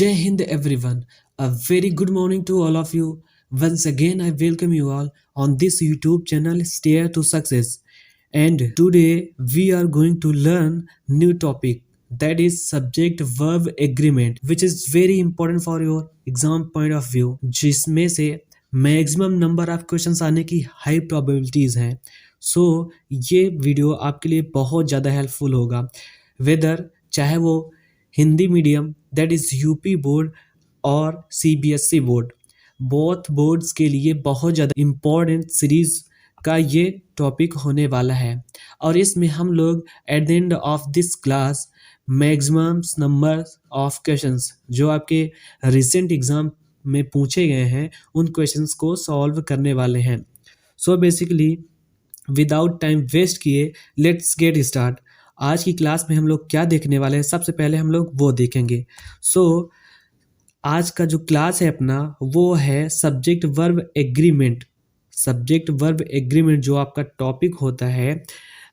Jai Hind everyone. A very good morning to all of you. Once again, I welcome you all on this YouTube channel Stair to Success. And today we are going to learn new topic, that is subject verb agreement, which is very important for your exam point of view, जिसमें से maximum number of questions आने की high probabilities हैं. सो ये video आपके लिए बहुत ज़्यादा हेल्पफुल होगा, वेदर चाहे वो Hindi medium that is UP board और सीबीएसई बोर्ड, बोथ बोर्ड्स के लिए बहुत ज़्यादा इम्पोर्टेंट सीरीज़ का ये टॉपिक होने वाला है. और इसमें हम लोग at the end of this class maximum number of questions जो आपके रिसेंट एग्ज़ाम में पूछे गए हैं उन क्वेश्चंस को सॉल्व करने वाले हैं. So basically without time waste किए लेट्स गेट स्टार्ट. आज की क्लास में हम लोग क्या देखने वाले हैं, सबसे पहले हम लोग वो देखेंगे. सो आज का जो क्लास है अपना वो है subject verb agreement. Subject verb agreement जो आपका टॉपिक होता है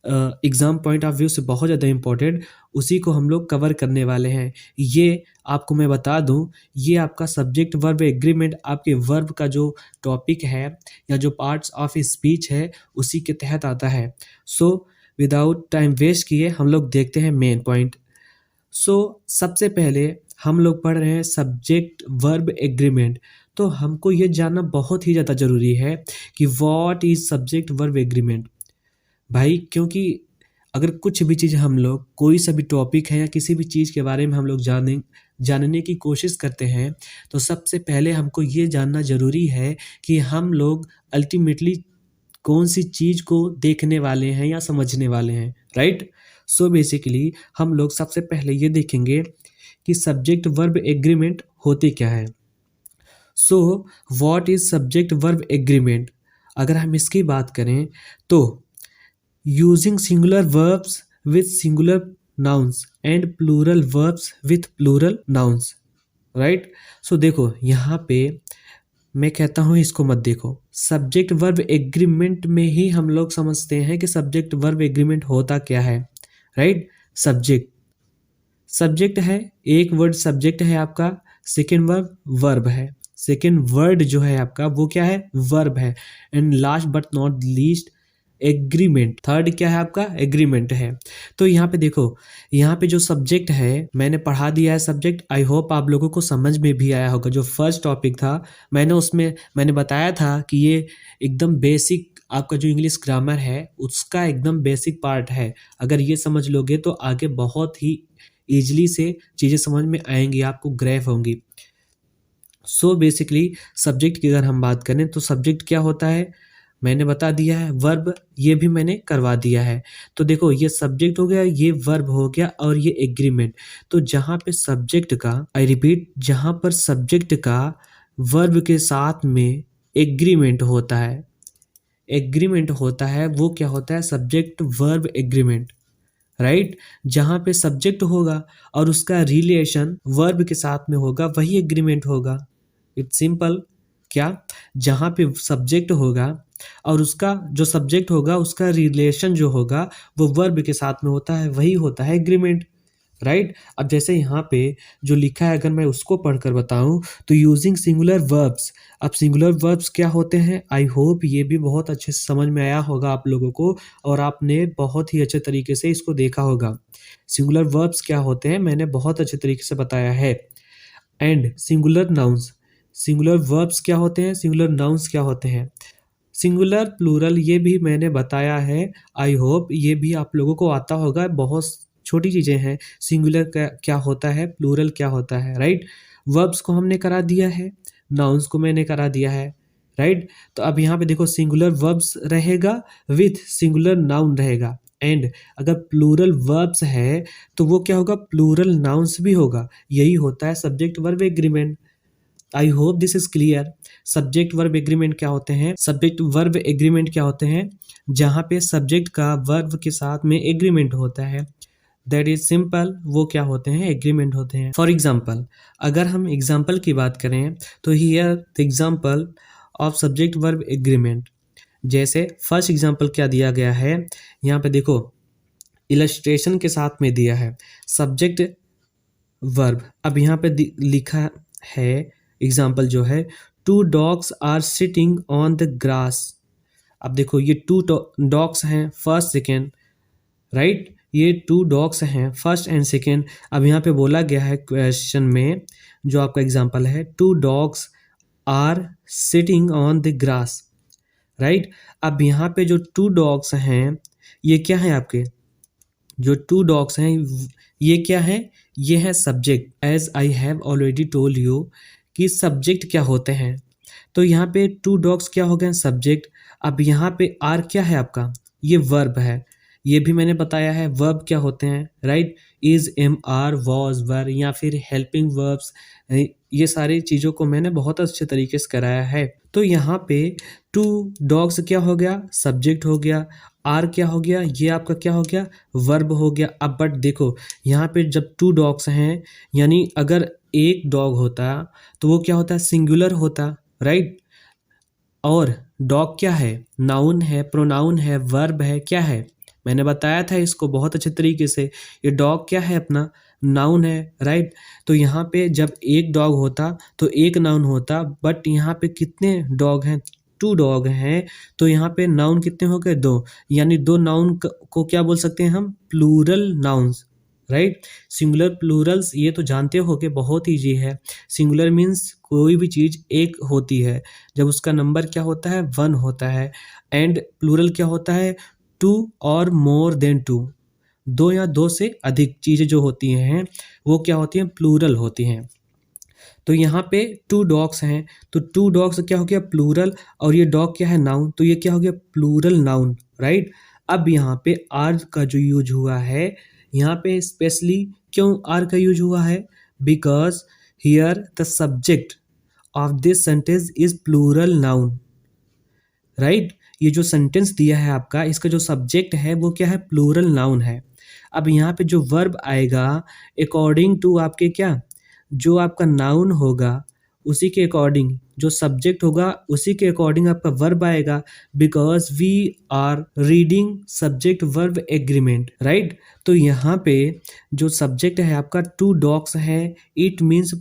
एग्ज़ाम पॉइंट ऑफ व्यू से बहुत ज़्यादा इम्पोर्टेंट, उसी को हम लोग कवर करने वाले हैं. ये आपको मैं बता दूं, ये आपका सब्जेक्ट वर्ब एग्रीमेंट आपके वर्ब का जो टॉपिक है या जो पार्ट्स ऑफ स्पीच है उसी के तहत आता है. सो विदाउट टाइम वेस्ट किए हम लोग देखते हैं मेन पॉइंट. सो सबसे पहले हम लोग पढ़ रहे हैं सब्जेक्ट वर्ब एग्रीमेंट. तो हमको ये जानना बहुत ही ज़्यादा ज़रूरी है कि what is subject verb agreement भाई, क्योंकि अगर कुछ भी चीज़ हम लोग कोई सा भी टॉपिक है या किसी भी चीज़ के बारे में हम लोग जानने की कोशिश करते हैं तो सबसे पहले हमको ये जानना ज़रूरी है कि हम लोग अल्टीमेटली कौन सी चीज़ को देखने वाले हैं या समझने वाले हैं, राइट. सो बेसिकली हम लोग सबसे पहले ये देखेंगे कि सब्जेक्ट वर्ब एग्रीमेंट होते क्या है. So what is subject verb agreement. अगर हम इसकी बात करें तो using singular verbs with singular nouns and plural verbs with plural nouns, right. So देखो यहाँ पे मैं कहता हूँ इसको मत देखो. सब्जेक्ट वर्ब एग्रीमेंट में ही हम लोग समझते हैं कि सब्जेक्ट वर्ब एग्रीमेंट होता क्या है, राइट. सब्जेक्ट है, एक वर्ड सब्जेक्ट है आपका, सेकेंड वर्ब वर्ब है, सेकेंड वर्ड जो है आपका वो क्या है, वर्ब है, and last but not least agreement, third क्या है आपका, एग्रीमेंट है. तो यहाँ पे देखो, यहाँ पे जो सब्जेक्ट है मैंने पढ़ा दिया है सब्जेक्ट. आई होप आप लोगों को समझ में भी आया होगा. जो फर्स्ट टॉपिक था मैंने बताया था कि ये एकदम बेसिक आपका जो इंग्लिश ग्रामर है उसका एकदम बेसिक पार्ट है. अगर ये समझ लोगे तो आगे बहुत ही ईजिली से चीज़ें समझ में आएंगी, आपको ग्रैफ होंगी. सो बेसिकली सब्जेक्ट की अगर हम बात करें तो सब्जेक्ट क्या होता है मैंने बता दिया है, वर्ब ये भी मैंने करवा दिया है. तो देखो ये सब्जेक्ट हो गया, ये वर्ब हो गया और ये एग्रीमेंट. तो जहाँ पे सब्जेक्ट का, आई रिपीट, जहाँ पर सब्जेक्ट का वर्ब के साथ में एग्रीमेंट होता है, एग्रीमेंट होता है, वो क्या होता है, सब्जेक्ट वर्ब एग्रीमेंट, राइट. जहाँ पे सब्जेक्ट होगा और उसका रिलेशन वर्ब के साथ में होगा वही एग्रीमेंट होगा. It's simple. क्या, जहाँ पे सब्जेक्ट होगा और उसका जो सब्जेक्ट होगा उसका रिलेशन जो होगा वो वर्ब के साथ में होता है वही होता है एग्रीमेंट, राइट. अब जैसे यहाँ पे जो लिखा है अगर मैं उसको पढ़कर बताऊँ तो यूजिंग सिंगुलर वर्ब्स. अब सिंगुलर वर्ब्स क्या होते हैं, आई होप ये भी बहुत अच्छे से समझ में आया होगा आप लोगों को और आपने बहुत ही अच्छे तरीके से इसको देखा होगा. सिंगुलर वर्ब्स क्या होते हैं मैंने बहुत अच्छे तरीके से बताया है. And singular nouns, singular verbs क्या होते हैं, सिंगुलर नाउन्स क्या होते हैं, सिंगुलर प्लूरल ये भी मैंने बताया है. आई होप ये भी आप लोगों को आता होगा. बहुत छोटी चीज़ें हैं. सिंगुलर क्या होता है, प्लूरल क्या होता है, राइट. वर्ब्स को हमने करा दिया है, नाउन्स को मैंने करा दिया है, राइट. तो अब यहाँ पे देखो सिंगुलर वर्ब्स रहेगा विथ सिंगुलर नाउन रहेगा. एंड अगर प्लूरल वर्ब्स है तो वो क्या होगा, प्लूरल नाउन्स भी होगा. यही होता है subject verb agreement. I hope this is clear. Subject verb agreement क्या होते हैं, सब्जेक्ट वर्ब एग्रीमेंट क्या होते हैं, जहाँ पे सब्जेक्ट का वर्ब के साथ में एग्रीमेंट होता है, दैट इज सिंपल. वो क्या होते हैं, एग्रीमेंट होते हैं. फॉर एग्जाम्पल, अगर हम एग्जाम्पल की बात करें तो here the example of subject verb agreement. जैसे फर्स्ट एग्जाम्पल क्या दिया गया है, यहाँ पे देखो इलस्ट्रेशन के साथ में दिया है. Subject verb. अब यहाँ पे लिखा है एग्जाम्पल जो है, two dogs are sitting on the grass. अब देखो ये टू डॉग्स हैं, फर्स्ट सेकेंड, राइट, ये टू डॉग्स हैं फर्स्ट एंड सेकेंड। अब यहाँ पे बोला गया है क्वेश्चन में, जो आपका एग्जाम्पल है, two dogs are sitting on the grass, right. अब यहाँ पे जो टू डॉग्स हैं, ये क्या है आपके, जो टू डॉग्स हैं ये क्या है, ये है subject. As I have already told you कि सब्जेक्ट क्या होते हैं। तो यहाँ पे टू डॉग्स क्या हो गए, सब्जेक्ट। अब यहाँ पे आर क्या है आपका, ये वर्ब है। ये भी मैंने बताया है वर्ब क्या होते हैं, right. Is, am, are, was, were, या फिर हेल्पिंग वर्ब्स, ये सारी चीज़ों को मैंने बहुत अच्छे तरीके से कराया है। तो यहाँ पे टू डॉग्स क्या हो गया, सब्जेक्ट हो गया। आर क्या हो गया, ये आपका क्या हो गया, वर्ब हो गया। अब बट देखो यहाँ पे जब टू डॉग्स हैं, यानी अगर एक डॉग होता तो वो क्या होता, सिंगुलर होता, राइट। और डॉग क्या है, नाउन है, प्रोनाउन है, वर्ब है, क्या है, मैंने बताया था इसको बहुत अच्छे तरीके से। ये डॉग क्या है अपना, नाउन है, राइट। तो यहाँ पे जब एक डॉग होता तो एक नाउन होता, बट यहाँ पे कितने डॉग हैं, टू डॉग हैं, तो यहाँ पे नाउन कितने हो गए, दो। यानी दो नाउन को क्या बोल सकते हैं हम, plural nouns, right. Singular plurals ये तो जानते हो कि बहुत ईजी है। सिंगुलर मीन्स कोई भी चीज़ एक होती है जब उसका नंबर क्या होता है, वन होता है। एंड प्लूरल क्या होता है, टू और मोर देन टू, दो या दो से अधिक चीज़ें जो होती हैं वो क्या होती हैं, प्लूरल होती हैं। तो यहाँ पे टू डॉग्स हैं, तो टू डॉग्स क्या हो गया, प्लूरल, और ये डॉग क्या है, नाउन, तो ये क्या हो गया, प्लूरल नाउन, राइट। अब यहाँ पे आर का जो यूज हुआ है, यहाँ पे स्पेशली क्यों आर का यूज हुआ है, because here the subject of this sentence is plural noun, right. ये जो सेंटेंस दिया है आपका, इसका जो सब्जेक्ट है वो क्या है, प्लूरल नाउन है। अब यहाँ पे जो वर्ब आएगा अकॉर्डिंग टू आपके क्या, जो आपका नाउन होगा उसी के अकॉर्डिंग, जो सब्जेक्ट होगा उसी के अकॉर्डिंग आपका वर्ब आएगा। Because we are reading subject verb agreement, right. तो यहाँ पे जो सब्जेक्ट है आपका टू डॉग्स है, it means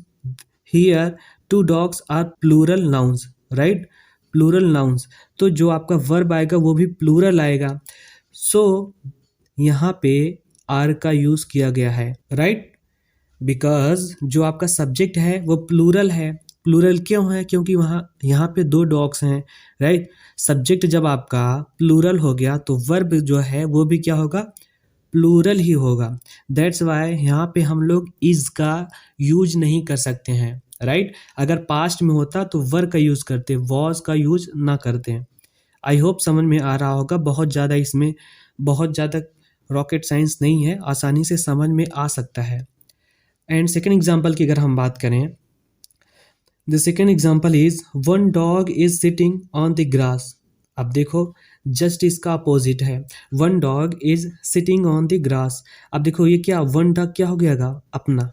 here two dogs are plural nouns, right, plural nouns. तो जो आपका वर्ब आएगा वो भी प्लूरल आएगा। सो यहाँ पे आर का यूज किया गया है, राइट, बिकॉज जो आपका सब्जेक्ट है वो प्लूरल है। प्लूरल क्यों है, क्योंकि वहाँ यहाँ पे दो डॉग्स हैं, राइट। सब्जेक्ट जब आपका प्लूरल हो गया तो वर्ब जो है वो भी क्या होगा, प्लूरल ही होगा। दैट्स वाई यहाँ पे हम लोग इज का यूज नहीं कर सकते हैं, राइट। अगर पास्ट में होता तो वर का यूज करते, वॉज का यूज ना करते। आई होप समझ में आ रहा होगा, बहुत ज़्यादा इसमें बहुत ज़्यादा रॉकेट साइंस नहीं है, आसानी से समझ में आ सकता है। एंड सेकेंड एग्जाम्पल की अगर हम बात करें, the second example is one dog is sitting on the grass. अब देखो जस्ट इसका अपोजिट है, one dog is sitting on the grass. अब देखो ये क्या, वन डॉग क्या हो गया अपना,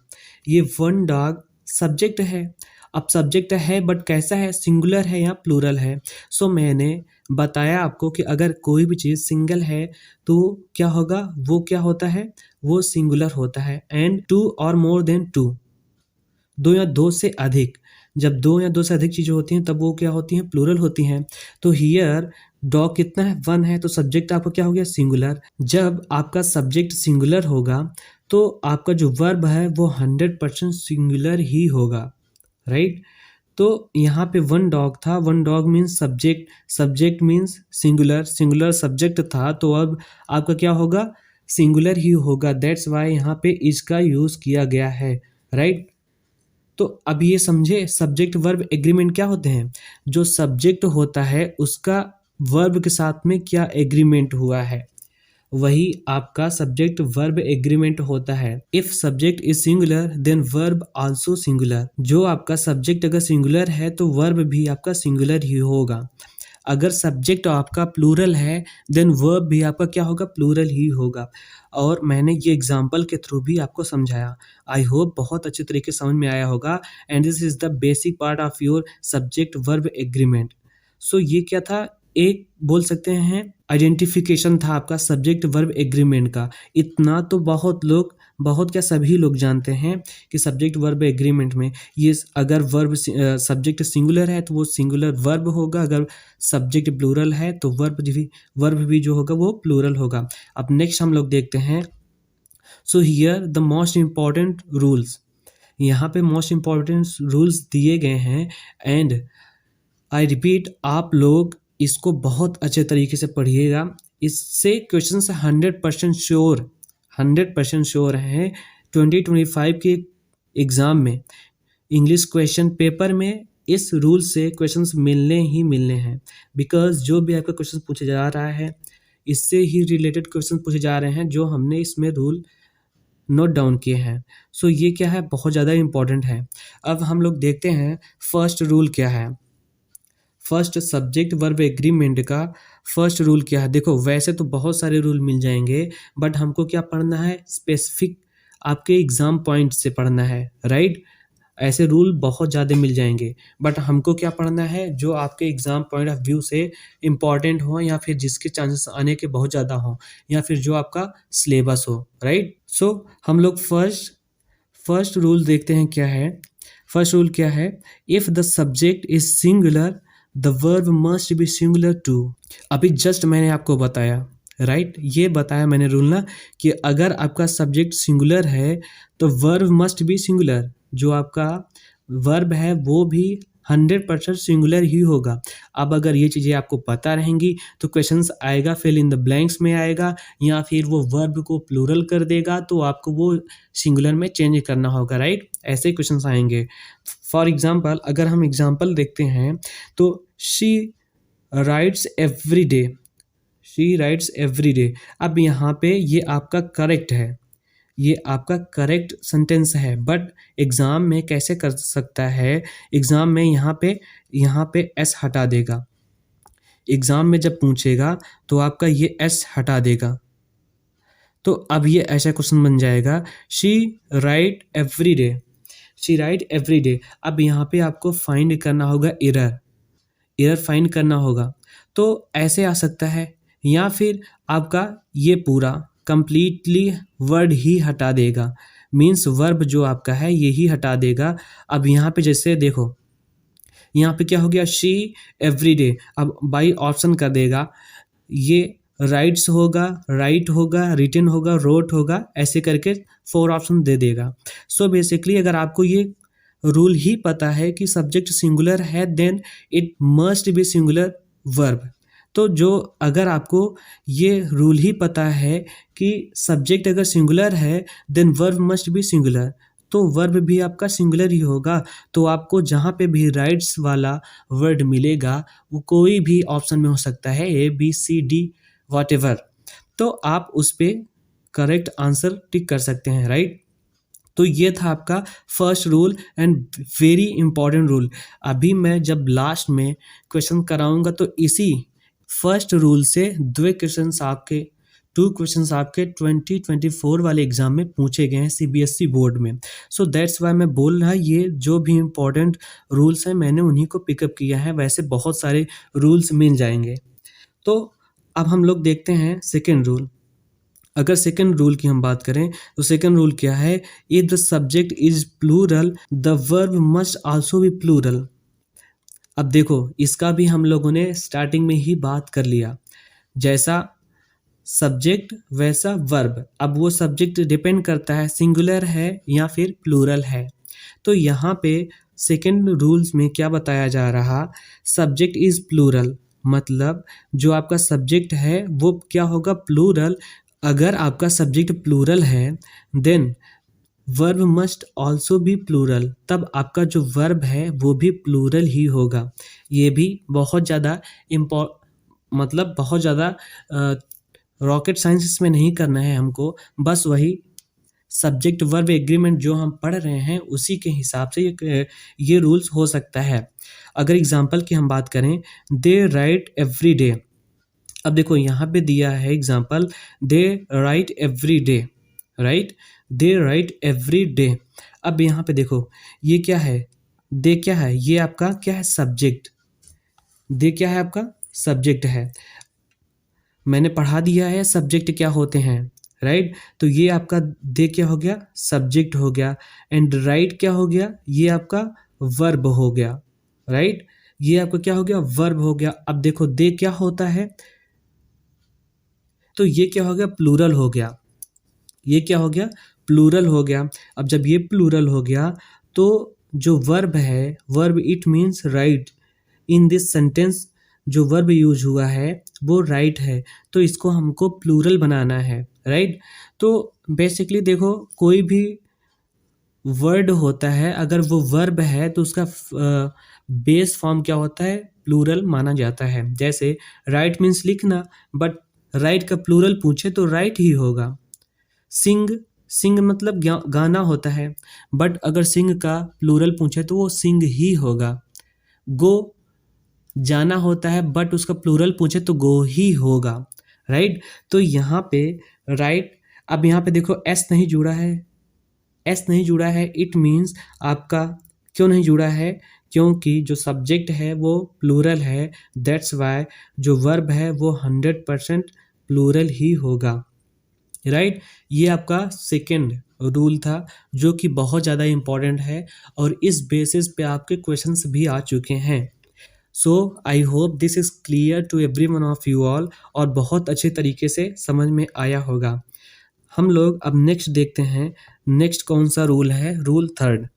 ये वन डॉग सब्जेक्ट है। अब सब्जेक्ट है बट कैसा है, सिंगुलर है या प्लूरल है। सो मैंने बताया आपको कि अगर कोई भी चीज़ सिंगल है तो क्या होगा, वो क्या होता है, वो सिंगुलर होता है। एंड टू और मोर देन टू, दो या दो से अधिक, जब दो या दो से अधिक चीज़ें होती हैं तब वो क्या होती हैं, प्लूरल होती हैं। तो हियर डॉग कितना है, वन है, तो सब्जेक्ट आपका क्या हो गया, सिंगुलर। जब आपका सब्जेक्ट सिंगुलर होगा तो आपका जो वर्ब है वो 100% सिंगुलर ही होगा, राइट। तो यहाँ पे वन डॉग था, one dog means subject, subject means singular, singular subject था, तो अब आपका क्या होगा, सिंगुलर ही होगा। दैट्स वाई यहाँ पे इसका यूज़ किया गया है, राइट। तो अब ये समझे सब्जेक्ट वर्ब एग्रीमेंट क्या होते हैं, जो सब्जेक्ट होता है उसका वर्ब के साथ में क्या एग्रीमेंट हुआ है, वही आपका सब्जेक्ट वर्ब एग्रीमेंट होता है। If subject is singular then verb also singular. जो आपका सब्जेक्ट अगर सिंगुलर है तो वर्ब भी आपका सिंगुलर ही होगा। अगर सब्जेक्ट आपका प्लूरल है देन वर्ब भी आपका क्या होगा, प्लूरल ही होगा। और मैंने ये एग्जांपल के थ्रू भी आपको समझाया। आई होप बहुत अच्छे तरीके से समझ में आया होगा। And this is the basic part of your subject verb agreement. So ये क्या था, एक बोल सकते हैं आइडेंटिफिकेशन था आपका सब्जेक्ट वर्ब एग्रीमेंट का। इतना तो बहुत लोग बहुत क्या सभी लोग जानते हैं कि सब्जेक्ट वर्ब एग्रीमेंट में ये अगर वर्ब सब्जेक्ट सिंगुलर है तो वो सिंगुलर वर्ब होगा, अगर सब्जेक्ट प्लूरल है तो वर्ब भी जो होगा वो प्लूरल होगा। अब नेक्स्ट हम लोग देखते हैं, so here the most important rules, यहाँ पे मोस्ट इम्पॉर्टेंट रूल्स दिए गए हैं। एंड आई रिपीट, आप लोग इसको बहुत अच्छे तरीके से पढ़िएगा, इससे क्वेश्चन 100% श्योर हैं 2025 के एग्ज़ाम में, इंग्लिश क्वेश्चन पेपर में इस रूल से क्वेश्चंस मिलने ही मिलने हैं। बिकॉज जो भी आपका क्वेश्चन पूछा जा रहा है इससे ही रिलेटेड क्वेश्चन पूछे जा रहे हैं जो हमने इसमें रूल नोट डाउन किए हैं। सो ये क्या है, बहुत ज़्यादा इम्पॉर्टेंट है। अब हम लोग देखते हैं फर्स्ट रूल क्या है। फर्स्ट सब्जेक्ट वर्ब एग्रीमेंट का फर्स्ट रूल क्या है। देखो वैसे तो बहुत सारे रूल मिल जाएंगे, बट हमको क्या पढ़ना है, स्पेसिफिक आपके एग्ज़ाम पॉइंट से पढ़ना है, राइट। ऐसे रूल बहुत ज़्यादा मिल जाएंगे, बट हमको क्या पढ़ना है जो आपके एग्ज़ाम पॉइंट ऑफ व्यू से इम्पॉर्टेंट हो, या फिर जिसके चांसेस आने के बहुत ज़्यादा हो, या फिर जो आपका सिलेबस हो, राइट। सो हम लोग फर्स्ट रूल देखते हैं क्या है। फर्स्ट रूल क्या है, if the subject is singular the verb must be singular too. अभी जस्ट मैंने आपको बताया, राइट, ये बताया मैंने रूल ना, कि अगर आपका सब्जेक्ट सिंगुलर है तो वर्ब मस्ट बी सिंगुलर, जो आपका वर्ब है वो भी 100% सिंगुलर ही होगा। अब अगर ये चीज़ें आपको पता रहेंगी तो क्वेश्चंस आएगा फिल इन द ब्लैंक्स में आएगा, या फिर वो वर्ब को प्लूरल कर देगा तो आपको वो सिंगुलर में चेंज करना होगा, राइट। ऐसे क्वेश्चंस आएंगे। फॉर एग्जांपल अगर हम एग्जांपल देखते हैं तो she writes every day, she writes every day. अब यहाँ पे ये आपका करेक्ट है, ये आपका करेक्ट सेंटेंस है, बट एग्ज़ाम में कैसे कर सकता है, एग्ज़ाम में यहाँ पे एस हटा देगा। एग्ज़ाम में जब पूछेगा तो आपका ये एस हटा देगा, तो अब ये ऐसा क्वेश्चन बन जाएगा, she write every day, she write every day. अब यहाँ पे आपको फाइंड करना होगा एरर फाइंड करना होगा, तो ऐसे आ सकता है, या फिर आपका ये पूरा कंप्लीटली वर्ड ही हटा देगा, मीन्स वर्ब जो आपका है ये ही हटा देगा। अब यहाँ पे जैसे देखो, यहाँ पे क्या हो गया, शी एवरी डे, अब बाई ऑप्शन कर देगा, ये राइट्स होगा, राइट होगा, रिटन होगा, रोट होगा, ऐसे करके 4 ऑप्शन दे देगा। सो बेसिकली अगर आपको ये रूल ही पता है कि सब्जेक्ट सिंगुलर है then it must be singular verb, तो जो अगर आपको ये रूल ही पता है कि सब्जेक्ट अगर सिंगुलर है then verb must be singular, तो वर्ब भी आपका सिंगुलर ही होगा। तो आपको जहाँ पे भी राइट्स वाला वर्ड मिलेगा वो कोई भी ऑप्शन में हो सकता है, A B C D whatever, तो आप उस पर करेक्ट आंसर टिक कर सकते हैं, राइट। तो ये था आपका first rule and very important rule. अभी मैं जब लास्ट में क्वेश्चन कराऊंगा तो इसी फर्स्ट रूल से 2 क्वेश्चंस आपके 2024 वाले एग्जाम में पूछे गए हैं सीबीएसई बोर्ड में। सो दैट्स वाई मैं बोल रहा, ये जो भी इम्पोर्टेंट रूल्स हैं मैंने उन्हीं को पिकअप किया है, वैसे बहुत सारे रूल्स मिल जाएंगे। तो अब हम लोग देखते हैं सेकेंड रूल। अगर सेकेंड रूल की हम बात करें तो सेकेंड रूल क्या है, if the subject is plural the verb must also be plural. अब देखो इसका भी हम लोगों ने स्टार्टिंग में ही बात कर लिया, जैसा सब्जेक्ट वैसा वर्ब। अब वो सब्जेक्ट डिपेंड करता है सिंगुलर है या फिर प्लूरल है। तो यहाँ पे सेकेंड रूल्स में क्या बताया जा रहा, सब्जेक्ट इज प्लूरल, मतलब जो आपका सब्जेक्ट है वो क्या होगा, प्लूरल। अगर आपका सब्जेक्ट प्लूरल है देन वर्ब मस्ट ऑल्सो भी प्लूरल, तब आपका जो वर्ब है वो भी प्लूरल ही होगा। ये भी बहुत ज़्यादा मतलब बहुत ज़्यादा रॉकेट साइंस इसमें नहीं करना है हमको, बस वही सब्जेक्ट वर्ब एग्रीमेंट जो हम पढ़ रहे हैं उसी के हिसाब से ये रूल्स हो सकता है। अगर एग्जांपल की हम बात करें, दे राइट एवरी डे। अब देखो यहाँ पे दिया है एग्जांपल, दे राइट एवरी डे, राइट, दे राइट एवरी डे। अब यहाँ पे देखो ये क्या है, दे क्या है, ये आपका क्या है, सब्जेक्ट। दे क्या है, आपका सब्जेक्ट है, मैंने पढ़ा दिया है सब्जेक्ट क्या होते हैं, राइट। तो ये आपका दे क्या हो गया, सब्जेक्ट हो गया। एंड राइट क्या हो गया, ये आपका वर्ब हो गया, राइट। ये आपका क्या हो गया, वर्ब हो गया। अब देखो दे क्या होता है, तो ये क्या हो गया, प्लूरल हो गया। ये क्या हो गया, प्लूरल हो गया। अब जब ये प्लूरल हो गया तो जो वर्ब है, verb it means right in this sentence, जो वर्ब यूज हुआ है वो राइट है, तो इसको हमको प्लूरल बनाना है, राइट। तो बेसिकली देखो कोई भी वर्ड होता है, अगर वो वर्ब है तो उसका बेस फॉर्म क्या होता है, प्लूरल माना जाता है। जैसे राइट मीन्स लिखना, बट राइट का प्लूरल पूछे तो राइट ही होगा। सिंग, सिंग मतलब गाना होता है, बट अगर सिंग का प्लूरल पूछे तो वो सिंग ही होगा। गो, जाना होता है, बट उसका प्लूरल पूछे तो गो ही होगा, राइट। तो यहाँ पे राइट, अब यहाँ पे देखो एस नहीं जुड़ा है, एस नहीं जुड़ा है, इट मीन्स आपका क्यों नहीं जुड़ा है, क्योंकि जो सब्जेक्ट है वो प्लूरल है, दैट्स वाई जो वर्ब है वो 100% प्लूरल ही होगा, राइट। ये आपका सेकेंड रूल था जो कि बहुत ज़्यादा इम्पॉर्टेंट है और इस बेसिस पे आपके क्वेश्चंस भी आ चुके हैं। So I hope this is clear to every one of you all, और बहुत अच्छे तरीके से समझ में आया होगा। हम लोग अब नेक्स्ट देखते हैं, नेक्स्ट कौन सा रूल है, रूल थर्ड।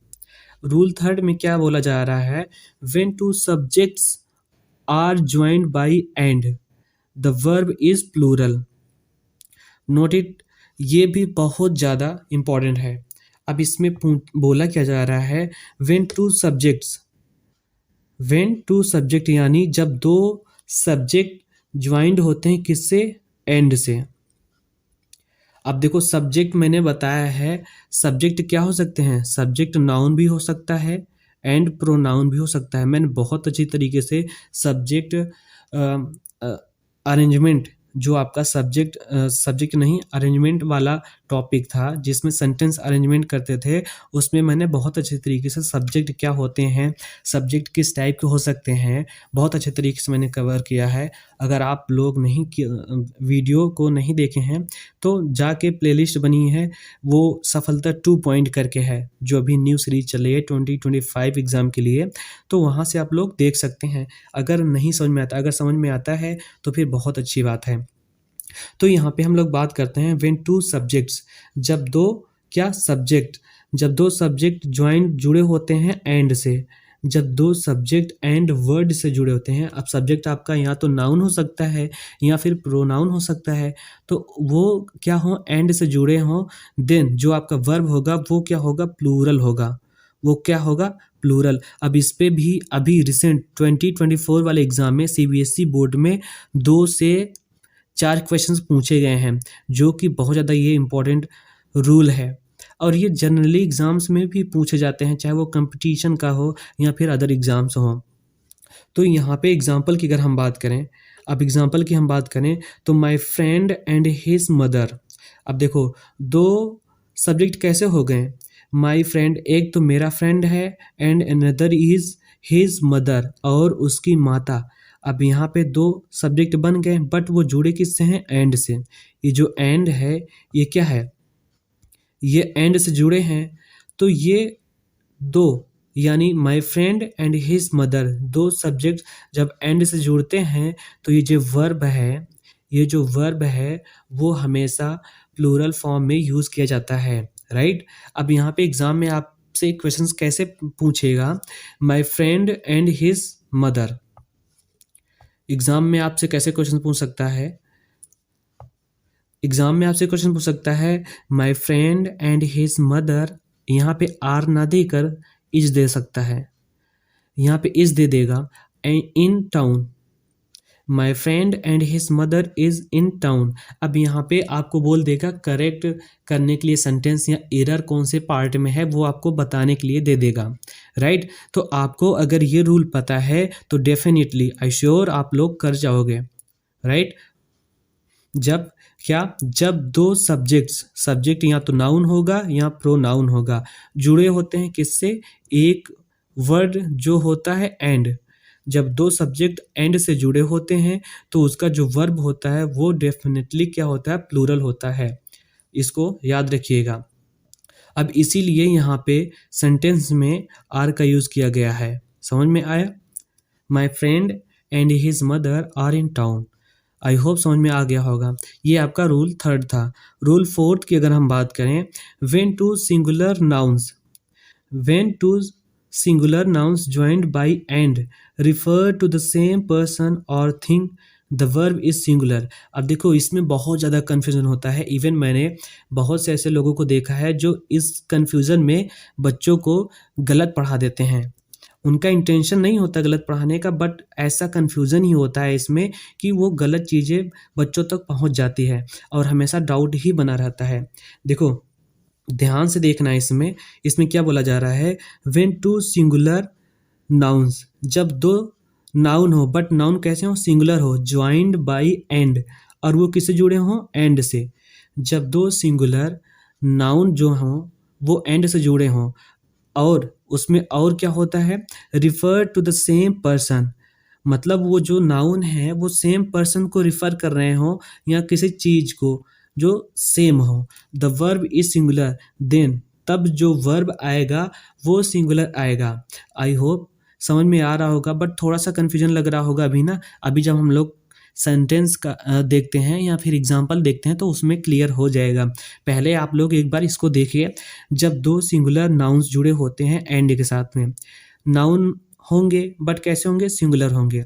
रूल थर्ड में क्या बोला जा रहा है, when two subjects are joined by and the verb is plural. Note it, ये भी बहुत ज़्यादा इम्पॉर्टेंट है। अब इसमें बोला क्या जा रहा है, when two subjects, when two subject यानी जब दो सब्जेक्ट ज्वाइंड होते हैं किससे, एंड से। अब देखो सब्जेक्ट मैंने बताया है, सब्जेक्ट क्या हो सकते हैं, सब्जेक्ट नाउन भी हो सकता है एंड प्रोनाउन भी हो सकता है। मैंने बहुत अच्छी तरीके से सब्जेक्ट अरेंजमेंट, जो आपका सब्जेक्ट नहीं अरेंजमेंट वाला टॉपिक था जिसमें सेंटेंस अरेंजमेंट करते थे, उसमें मैंने बहुत अच्छे तरीके से सब्जेक्ट क्या होते हैं, सब्जेक्ट किस टाइप के हो सकते हैं, बहुत अच्छे तरीके से मैंने कवर किया है। अगर आप लोग वीडियो को नहीं देखे हैं तो जाके प्लेलिस्ट बनी है, वो सफलता 2 पॉइंट करके है, जो अभी न्यू सीरीज चल रही है 2025 एग्ज़ाम के लिए, तो वहाँ से आप लोग देख सकते हैं। अगर नहीं समझ में आता, अगर समझ में आता है तो फिर बहुत अच्छी बात है। तो यहाँ पे हम लोग बात करते हैं व्हेन टू सब्जेक्ट्स, जब दो क्या सब्जेक्ट, जब दो सब्जेक्ट ज्वाइंट जुड़े होते हैं एंड से, जब दो सब्जेक्ट एंड वर्ड से जुड़े होते हैं। अब सब्जेक्ट आपका या तो नाउन हो सकता है या फिर प्रोनाउन हो सकता है, तो वो क्या हो, एंड से जुड़े हों, देन जो आपका वर्ब होगा वो क्या होगा, प्लूरल होगा। वो क्या होगा, प्लूरल। अब इस पे भी अभी रिसेंट 2024 वाले एग्जाम में सीबीएसई बोर्ड में 2 से 4 क्वेश्चंस पूछे गए हैं, जो कि बहुत ज़्यादा ये इम्पोर्टेंट रूल है, और ये जनरली एग्ज़ाम्स में भी पूछे जाते हैं, चाहे वो कंपटीशन का हो या फिर अदर एग्ज़ाम्स हो। तो यहाँ पे एग्ज़ाम्पल की अगर हम बात करें, अब एग्ज़ाम्पल की हम बात करें तो my friend and his mother. अब देखो दो सब्जेक्ट कैसे हो गए, माय फ्रेंड एक तो मेरा फ्रेंड है and another is his mother, और उसकी माता। अब यहाँ पे दो सब्जेक्ट बन गए, बट वो जुड़े किससे हैं, एंड से। ये जो एंड है ये क्या है, ये एंड से जुड़े हैं, तो ये दो यानी my friend and his mother, दो सब्जेक्ट जब एंड से जुड़ते हैं तो ये जो वर्ब है, ये जो वर्ब है वो हमेशा प्लूरल फॉर्म में यूज़ किया जाता है, राइट। अब यहाँ पे एग्ज़ाम में आपसे क्वेश्चंस कैसे पूछेगा, my friend and his mother, exam में आपसे कैसे क्वेश्चन पूछ सकता है, एग्ज़ाम में आपसे क्वेश्चन पूछ सकता है my friend and his mother, यहाँ पे आर ना देकर इज दे सकता है, यहाँ पे इज दे देगा, in town, my friend and his mother is in town. अब यहाँ पे आपको बोल देगा करेक्ट करने के लिए सेंटेंस या एरर कौन से पार्ट में है वो आपको बताने के लिए दे देगा, राइट। तो आपको अगर ये रूल पता है तो डेफिनेटली आई श्योर आप लोग कर जाओगे, राइट। जब क्या, जब दो सब्जेक्ट या तो नाउन होगा या प्रोनाउन होगा, जुड़े होते हैं किससे, एक वर्ड जो होता है एंड, जब दो सब्जेक्ट एंड से जुड़े होते हैं तो उसका जो वर्ब होता है वो डेफिनेटली क्या होता है, प्लूरल होता है, इसको याद रखिएगा। अब इसीलिए यहाँ पे सेंटेंस में आर का यूज़ किया गया है। समझ में आया? My friend and his mother are in town. I hope समझ में आ गया होगा। ये आपका रूल थर्ड था। रूल फोर्थ की अगर हम बात करें, when two singular nouns, when two singular nouns joined by and refer to the same person or thing, the verb is singular। अब देखो इसमें बहुत ज़्यादा कन्फ्यूज़न होता है। इवन मैंने बहुत से ऐसे लोगों को देखा है जो इस कन्फ्यूज़न में बच्चों को गलत पढ़ा देते हैं। उनका इंटेंशन नहीं होता गलत पढ़ाने का, बट ऐसा कन्फ्यूज़न ही होता है इसमें कि वो गलत चीज़ें बच्चों तक पहुंच जाती है और हमेशा डाउट ही बना रहता है। देखो ध्यान से देखना है इसमें। इसमें क्या बोला जा रहा है, व्हेन टू सिंगुलर नाउन्स, जब दो नाउन हो बट नाउन कैसे हो, सिंगुलर हो, ज्वाइंड बाय एंड, और वो किससे जुड़े हों, एंड से। जब दो सिंगुलर नाउन जो हों वो एंड से जुड़े हों, और उसमें और क्या होता है, refer to the same person, मतलब वो जो नाउन है वो सेम पर्सन को रिफर कर रहे हो या किसी चीज को जो सेम हो। The verb is singular, then तब जो वर्ब आएगा वो सिंगुलर आएगा। आई होप समझ में आ रहा होगा, बट थोड़ा सा कन्फ्यूजन लग रहा होगा अभी ना। अभी जब हम लोग सेंटेंस का देखते हैं या फिर एग्जाम्पल देखते हैं तो उसमें क्लियर हो जाएगा। पहले आप लोग एक बार इसको देखिए। जब दो सिंगुलर नाउन्स जुड़े होते हैं एंड के साथ में, नाउन होंगे बट कैसे होंगे, सिंगुलर होंगे।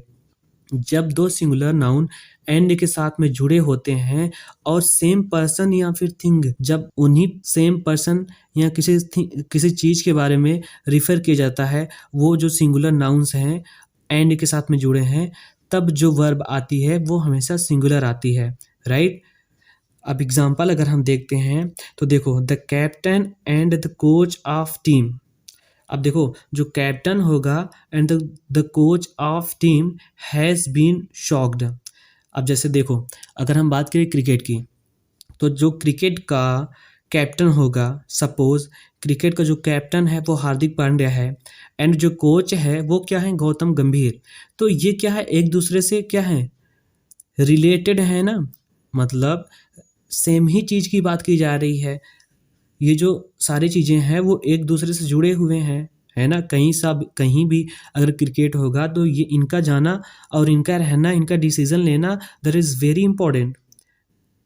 जब दो सिंगुलर नाउन एंड के साथ में जुड़े होते हैं और सेम पर्सन या फिर थिंग, जब उन्हीं सेम पर्सन या किसी चीज़ के बारे में रिफ़र किया जाता है, वो जो सिंगुलर नाउन्स हैं एंड के साथ में जुड़े हैं, तब जो वर्ब आती है वो हमेशा सिंगुलर आती है, राइट। अब एग्जाम्पल अगर हम देखते हैं तो देखो, the captain and the coach of team. अब देखो जो कैप्टन होगा and the coach of team has been shocked. अब जैसे देखो अगर हम बात करें क्रिकेट की, तो जो क्रिकेट का कैप्टन होगा, सपोज क्रिकेट का जो कैप्टन है वो हार्दिक पांड्या है एंड जो कोच है वो क्या है, गौतम गंभीर। तो ये क्या है, एक दूसरे से क्या है, रिलेटेड है ना, मतलब सेम ही चीज़ की बात की जा रही है। ये जो सारी चीज़ें हैं वो एक दूसरे से जुड़े हुए हैं, है ना। कहीं भी अगर क्रिकेट होगा तो ये इनका जाना और इनका रहना, इनका डिसीजन लेना, दैट इज़ वेरी इंपॉर्टेंट।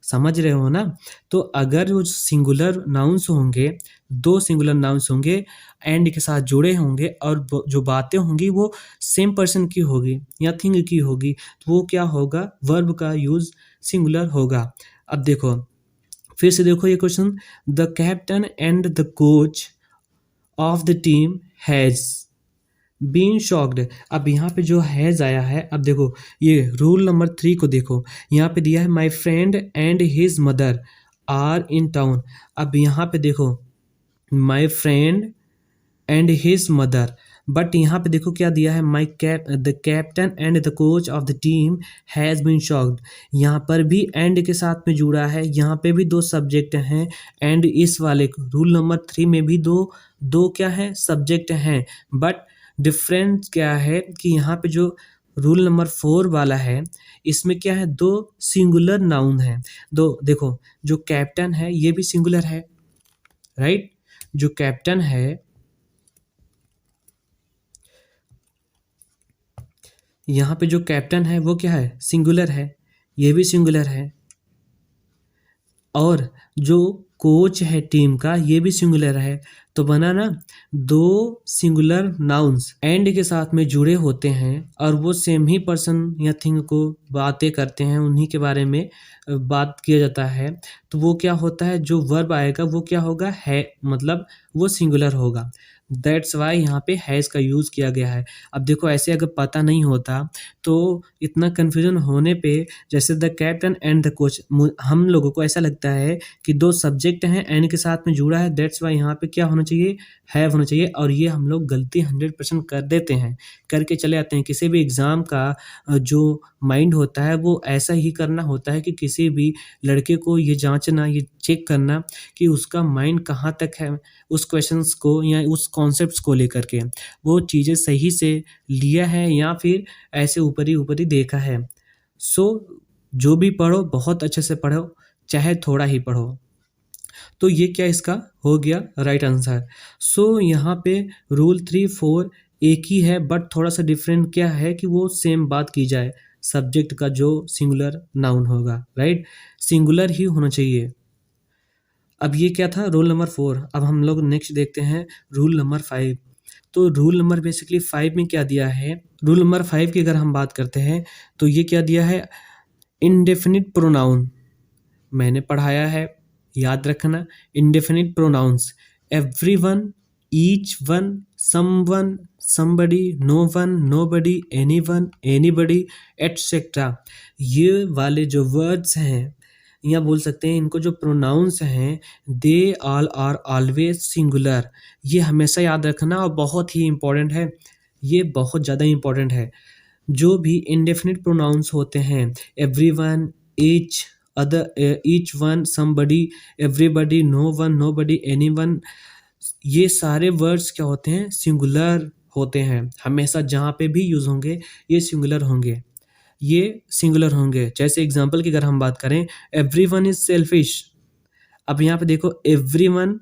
समझ रहे हो ना। तो अगर वो सिंगुलर नाउन्स होंगे, दो सिंगुलर नाउन्स होंगे एंड के साथ जुड़े होंगे और जो बातें होंगी वो सेम पर्सन की होगी या थिंग की होगी, तो वो क्या होगा, वर्ब का यूज़ सिंगुलर होगा। अब देखो फिर से देखो ये question, the captain and the coach of the team has been shocked. अब यहाँ पे जो हैज़ आया है, अब देखो ये रूल नंबर 3 को देखो, यहाँ पे दिया है my friend and his mother are in town. अब यहाँ पे देखो my friend and his mother, but यहाँ पे देखो क्या दिया है, the captain and the coach of the team has been shocked. यहाँ पर भी एंड के साथ में जुड़ा है, यहाँ पे भी दो सब्जेक्ट हैं एंड इस वाले रूल नंबर 3 में भी दो क्या है, सब्जेक्ट हैं। बट डिफरेंस क्या है कि यहाँ पे जो रूल नंबर 4 वाला है इसमें क्या है, दो सिंगुलर नाउन है। दो देखो जो कैप्टन है ये भी सिंगुलर है, राइट। जो कैप्टन है, यहाँ पे जो कैप्टन है वो क्या है, सिंगुलर है, ये भी सिंगुलर है। और जो कोच है टीम का ये भी सिंगुलर है। तो बना ना, दो सिंगुलर नाउन्स एंड के साथ में जुड़े होते हैं और वो सेम ही पर्सन या थिंग को बातें करते हैं, उन्हीं के बारे में बात किया जाता है, तो वो क्या होता है, जो वर्ब आएगा वो क्या होगा, है, मतलब वो सिंगुलर होगा। दैट्स वाई यहाँ पे हैज़ का यूज़ किया गया है। अब देखो ऐसे अगर पता नहीं होता तो इतना कन्फ्यूजन होने पे, जैसे the captain and the coach, हम लोगों को ऐसा लगता है कि दो सब्जेक्ट हैं एंड के साथ में जुड़ा है, दैट्स वाई यहाँ पे क्या होना चाहिए, हैव होना चाहिए। और ये हम लोग गलती 100% कर देते हैं, करके चले आते हैं। किसी भी एग्ज़ाम का जो माइंड होता है वो ऐसा ही करना होता है कि किसी भी लड़के को ये जांचना, ये चेक करना कि उसका माइंड कहाँ तक है उस क्वेश्चंस को या उस कॉन्सेप्ट्स को लेकर के, वो चीज़ें सही से लिया है या फिर ऐसे ऊपर ही देखा है। सो जो भी पढ़ो बहुत अच्छे से पढ़ो, चाहे थोड़ा ही पढ़ो। तो ये क्या इसका हो गया राइट आंसर। सो यहाँ पे रूल 3, 4 एक ही है, बट थोड़ा सा डिफरेंट क्या है कि वो सेम बात की जाए, सब्जेक्ट का जो सिंगुलर नाउन होगा, राइट, सिंगुलर ही होना चाहिए। अब ये क्या था रूल नंबर 4। अब हम लोग नेक्स्ट देखते हैं रूल नंबर 5। तो रूल नंबर बेसिकली 5 में क्या दिया है, रूल नंबर 5 की अगर हम बात करते हैं तो ये क्या दिया है, इंडेफिनिट प्रोनाउन। मैंने पढ़ाया है, याद रखना, indefinite pronouns, everyone, each one, someone, somebody, no one, nobody, anyone, anybody, etcetera. ये वाले जो वर्ड्स हैं या बोल सकते हैं इनको जो प्रोनाउंस हैं, they all are always singular. ये हमेशा याद रखना और बहुत ही इम्पोर्टेंट है, ये बहुत ज़्यादा इम्पोर्टेंट है। जो भी इंडेफिनिट प्रोनाउंस होते हैं, everyone, each other, each one, somebody, everybody, no one, nobody, anyone, ये सारे वर्ड्स क्या होते हैं, सिंगुलर होते हैं। हमेशा जहाँ पे भी यूज़ होंगे ये सिंगुलर होंगे, ये सिंगुलर होंगे। जैसे एग्जांपल की अगर हम बात करें, एवरीवन इज सेल्फिश। अब यहाँ पे देखो एवरीवन,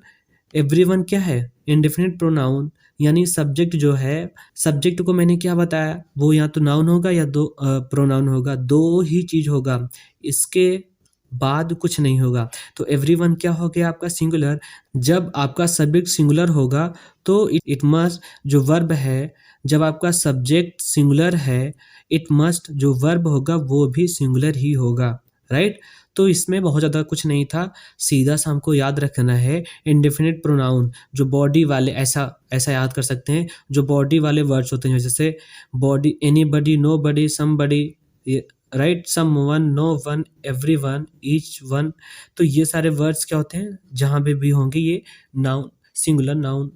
एवरीवन क्या है, इंडेफिनिट प्रोनाउन, यानी सब्जेक्ट जो है, सब्जेक्ट को मैंने क्या बताया, वो या तो नाउन होगा या दो प्रोनाउन होगा, दो ही चीज होगा, इसके बाद कुछ नहीं होगा। तो एवरीवन क्या हो गया आपका सिंगुलर। जब आपका सब्जेक्ट सिंगुलर होगा तो इट मस्ट जो वर्ब है, जब आपका सब्जेक्ट सिंगुलर है, इट मस्ट जो वर्ब होगा वो भी सिंगुलर ही होगा, राइट। तो इसमें बहुत ज़्यादा कुछ नहीं था, सीधा सा हमको याद रखना है इंडेफिनिट प्रोनाउन, जो बॉडी वाले, ऐसा ऐसा याद कर सकते हैं, जो बॉडी वाले वर्ड्स होते हैं, जैसे body, anybody, nobody, somebody, right, someone, no one, everyone, each one. तो ये सारे वर्ड्स क्या होते हैं, जहाँ पे भी होंगे ये नाउन, सिंगुलर नाउन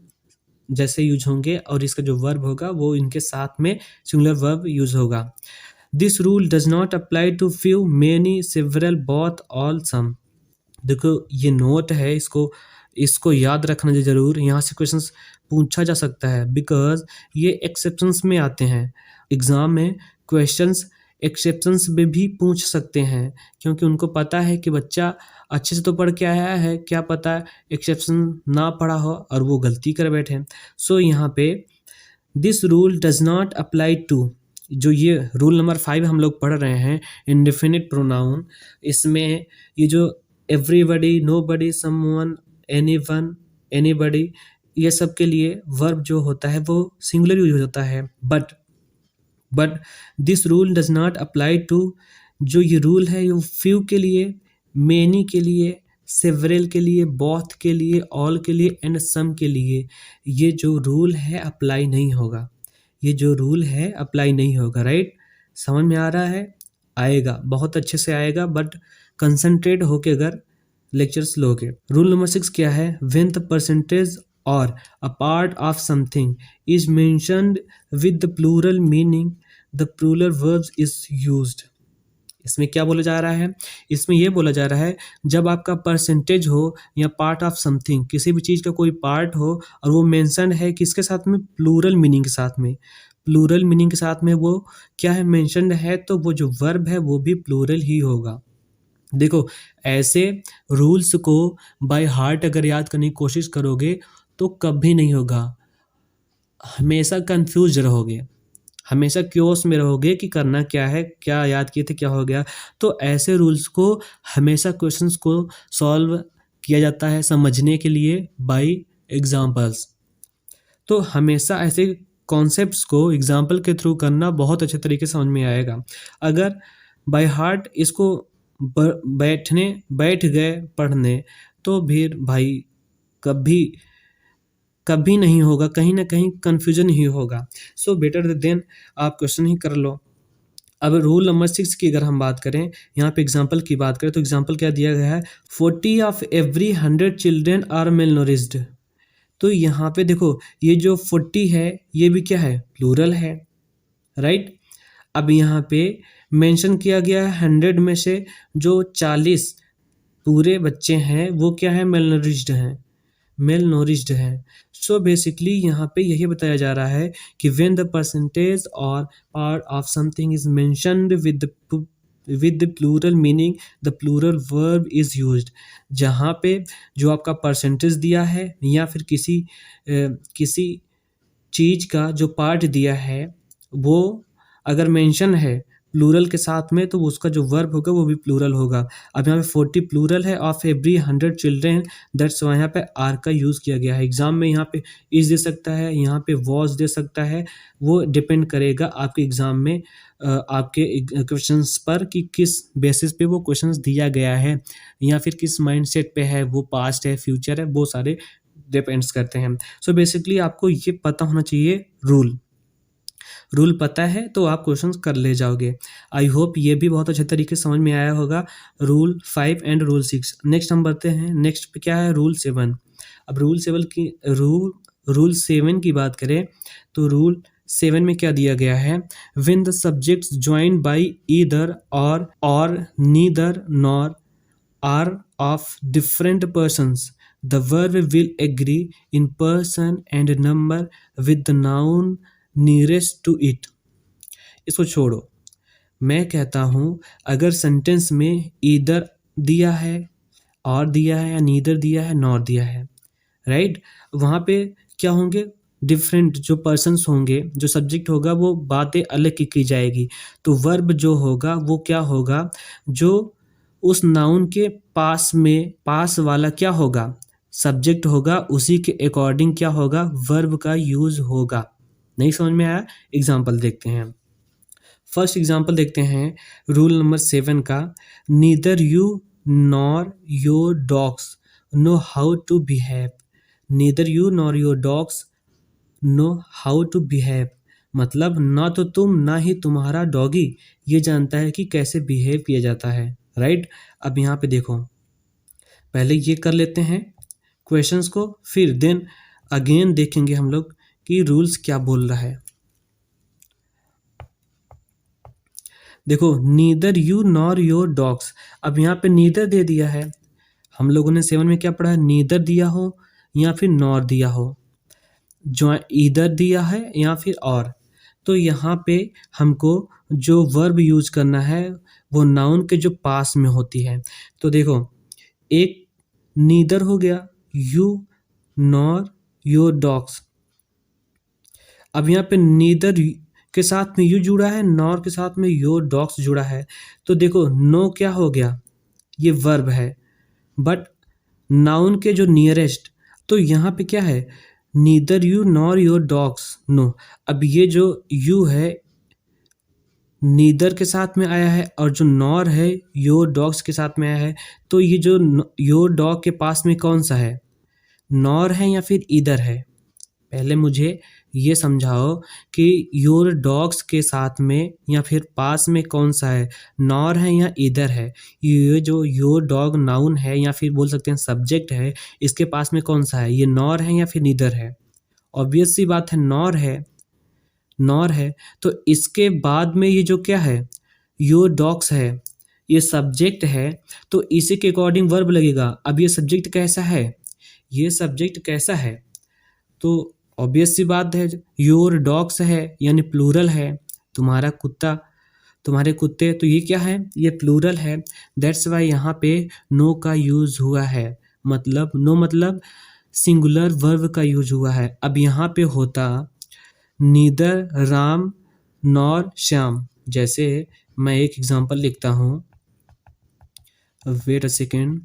जैसे यूज होंगे, और इसका जो वर्ब होगा वो इनके साथ में सिंगुलर वर्ब यूज होगा। This rule does not apply to few, many, several, both, all, some. देखो ये नोट है, इसको इसको याद रखना जरूर, यहाँ से क्वेश्चंस पूछा जा सकता है, बिकॉज ये एक्सेप्शंस में आते हैं। एग्जाम में क्वेश्चंस एक्सेप्शंस में भी पूछ सकते हैं, क्योंकि उनको पता है कि बच्चा अच्छे से तो पढ़ के आया है, क्या पता एक्सेप्शन ना पढ़ा हो और वो गलती कर बैठे। सो यहाँ पे this rule does not apply to, जो ये रूल नंबर 5 हम लोग पढ़ रहे हैं, इंडेफिनिट प्रोनाउन, इसमें ये जो everybody, nobody, someone, anyone, anybody, ये सब के लिए वर्ब जो होता है वो सिंगुलर यूज होता है। But this rule does not apply to, जो ये रूल है वो फ्यू के लिए, मेनी के लिए, सेवरल के लिए, बोथ के लिए, ऑल के लिए एंड सम के लिए, ये जो रूल है अप्लाई नहीं होगा, ये जो रूल है अप्लाई नहीं होगा, राइट। समझ में आ रहा है, आएगा, बहुत अच्छे से आएगा, बट कंसंट्रेट होके अगर लेक्चर्स लोगे। रूल नंबर 6 क्या है, व्हेन द परसेंटेज और a part of something is mentioned with the plural meaning, the plural verbs is used। इसमें क्या बोला जा रहा है, इसमें ये बोला जा रहा है जब आपका परसेंटेज हो या पार्ट ऑफ समथिंग, किसी भी चीज़ का कोई पार्ट हो और वो मेंशन है किसके साथ में, प्लूरल मीनिंग के साथ में, प्लूरल मीनिंग के साथ में वो क्या है, मेंशन्ड है, तो वो जो वर्ब है वो भी प्लूरल ही होगा। देखो ऐसे रूल्स को बाय हार्ट अगर याद करने की कोशिश करोगे तो कभी नहीं होगा, हमेशा कंफ्यूज रहोगे, हमेशा क्योस में रहोगे कि करना क्या है, क्या याद किए थे, क्या हो गया। तो ऐसे रूल्स को हमेशा क्वेश्चंस को सॉल्व किया जाता है समझने के लिए बाय एग्जांपल्स। तो हमेशा ऐसे कॉन्सेप्ट्स को एग्जांपल के थ्रू करना बहुत अच्छे तरीके से समझ में आएगा। अगर बाय हार्ट इसको बैठ गए पढ़ने तो फिर भाई कभी कभी नहीं होगा, कहीं ना कहीं कन्फ्यूजन ही होगा। सो बेटर देन आप क्वेश्चन ही कर लो। अब रूल नंबर 6 की अगर हम बात करें, यहाँ पे एग्जांपल की बात करें तो एग्जांपल क्या दिया गया है, 40 of every 100 children are malnourished. तो यहाँ पे देखो ये जो 40 है ये भी क्या है, प्लूरल है, राइट। अब यहाँ पे मेंशन किया गया है 100 में से जो 40 पूरे बच्चे हैं वो क्या है, मेल नोरिस्ड हैं, मेल नोरिस्ड है। सो बेसिकली यहाँ पे यही बताया जा रहा है कि व्हेन द परसेंटेज और part of something is mentioned with with the plural meaning the plural verb is used. जहाँ पे जो आपका परसेंटेज दिया है या फिर किसी चीज़ का जो पार्ट दिया है वो अगर मेंशन है प्लूरल के साथ में तो उसका जो वर्ब होगा वो भी प्लूरल होगा। अब यहाँ पे 40 प्लूरल है of every 100 children, that's why यहाँ पे आर का यूज़ किया गया है। एग्जाम में यहाँ पे इज दे सकता है, यहाँ पे वॉज दे सकता है, वो डिपेंड करेगा आपके एग्जाम में आपके क्वेश्चंस पर कि किस बेसिस पे वो क्वेश्चंस दिया गया है या फिर किस माइंडसेट पे है, वो पास्ट है फ्यूचर है, वो सारे डिपेंड्स करते हैं। सो बेसिकली आपको ये पता होना चाहिए रूल पता है तो आप क्वेश्चंस कर ले जाओगे। आई होप ये भी बहुत अच्छे तरीके से समझ में आया होगा, रूल 5 एंड रूल 6। नेक्स्ट हम बढ़ते हैं, नेक्स्ट पे क्या है रूल 7। अब रूल 7 की बात करें तो रूल 7 में क्या दिया गया है, when the subjects joined by either or neither nor are of different persons, the verb will agree in person and number with the noun nearest to it। इसको छोड़ो, मैं कहता हूँ अगर सेंटेंस में ईदर दिया है, और दिया है, या नीदर दिया है, नॉर दिया है, राइट, वहाँ पे क्या होंगे, डिफरेंट जो पर्सन्स होंगे, जो सब्जेक्ट होगा वो बातें अलग की जाएगी। तो वर्ब जो होगा वो क्या होगा, जो उस नाउन के पास वाला क्या होगा, सब्जेक्ट होगा, उसी के अकॉर्डिंग क्या होगा, वर्ब का यूज होगा। नहीं समझ में आया, एग्जाम्पल देखते हैं। फर्स्ट एग्जाम्पल देखते हैं रूल नंबर 7 का, neither you nor your dogs know how to behave. Neither you nor your dogs know how to behave, मतलब ना तो तुम ना ही तुम्हारा डॉगी ये जानता है कि कैसे बिहेव किया जाता है, राइट। अब यहाँ पे देखो, पहले ये कर लेते हैं क्वेश्चंस को, फिर देन अगेन देखेंगे हम लोग कि रूल्स क्या बोल रहा है। देखो, neither you nor your dogs, अब यहाँ पे नीदर दे दिया है, हम लोगों ने 7 में क्या पढ़ा है, नीदर दिया हो या फिर नॉर दिया हो, जो ईदर दिया है या फिर और, तो यहाँ पे हमको जो वर्ब यूज करना है वो नाउन के जो पास में होती है। तो देखो, एक नीदर हो गया, यू नॉर योर डॉग्स। अब यहाँ पे नीदर के साथ में यू जुड़ा है, नॉर के साथ में योर डॉग्स जुड़ा है, तो देखो नो क्या हो गया, ये वर्ब है, बट नाउन के जो नियरेस्ट, तो यहाँ पे क्या है, neither you nor your dogs know. अब ये जो यू है नीदर के साथ में आया है और जो नॉर है योर डॉग्स के साथ में आया है, तो ये जो योर डॉग के पास में कौन सा है, नॉर है या फिर ईदर है। पहले मुझे ये समझाओ कि योर डॉग्स के साथ में या फिर पास में कौन सा है, नॉर है या ईदर है। ये जो योर डॉग नाउन है या फिर बोल सकते हैं सब्जेक्ट है, इसके पास में कौन सा है, ये नॉर है या फिर नीदर है। ऑब्वियस सी बात है, नॉर है। तो इसके बाद में ये जो क्या है, योर डॉग्स है, ये सब्जेक्ट है, तो इसी के अकॉर्डिंग वर्ब लगेगा। अब ये सब्जेक्ट कैसा है, ये सब्जेक्ट कैसा है, तो ऑब्वियस सी बात है, योर डॉग्स है यानी प्लूरल है, तुम्हारा कुत्ता, तुम्हारे कुत्ते, तो ये क्या है, ये प्लूरल है। दैट्स वाई यहाँ पे नो का यूज हुआ है, मतलब नो मतलब सिंगुलर वर्ब का यूज हुआ है। अब यहाँ पे होता नीदर राम नॉर श्याम। जैसे मैं एक एग्जांपल लिखता हूँ, वेट अ सेकेंड,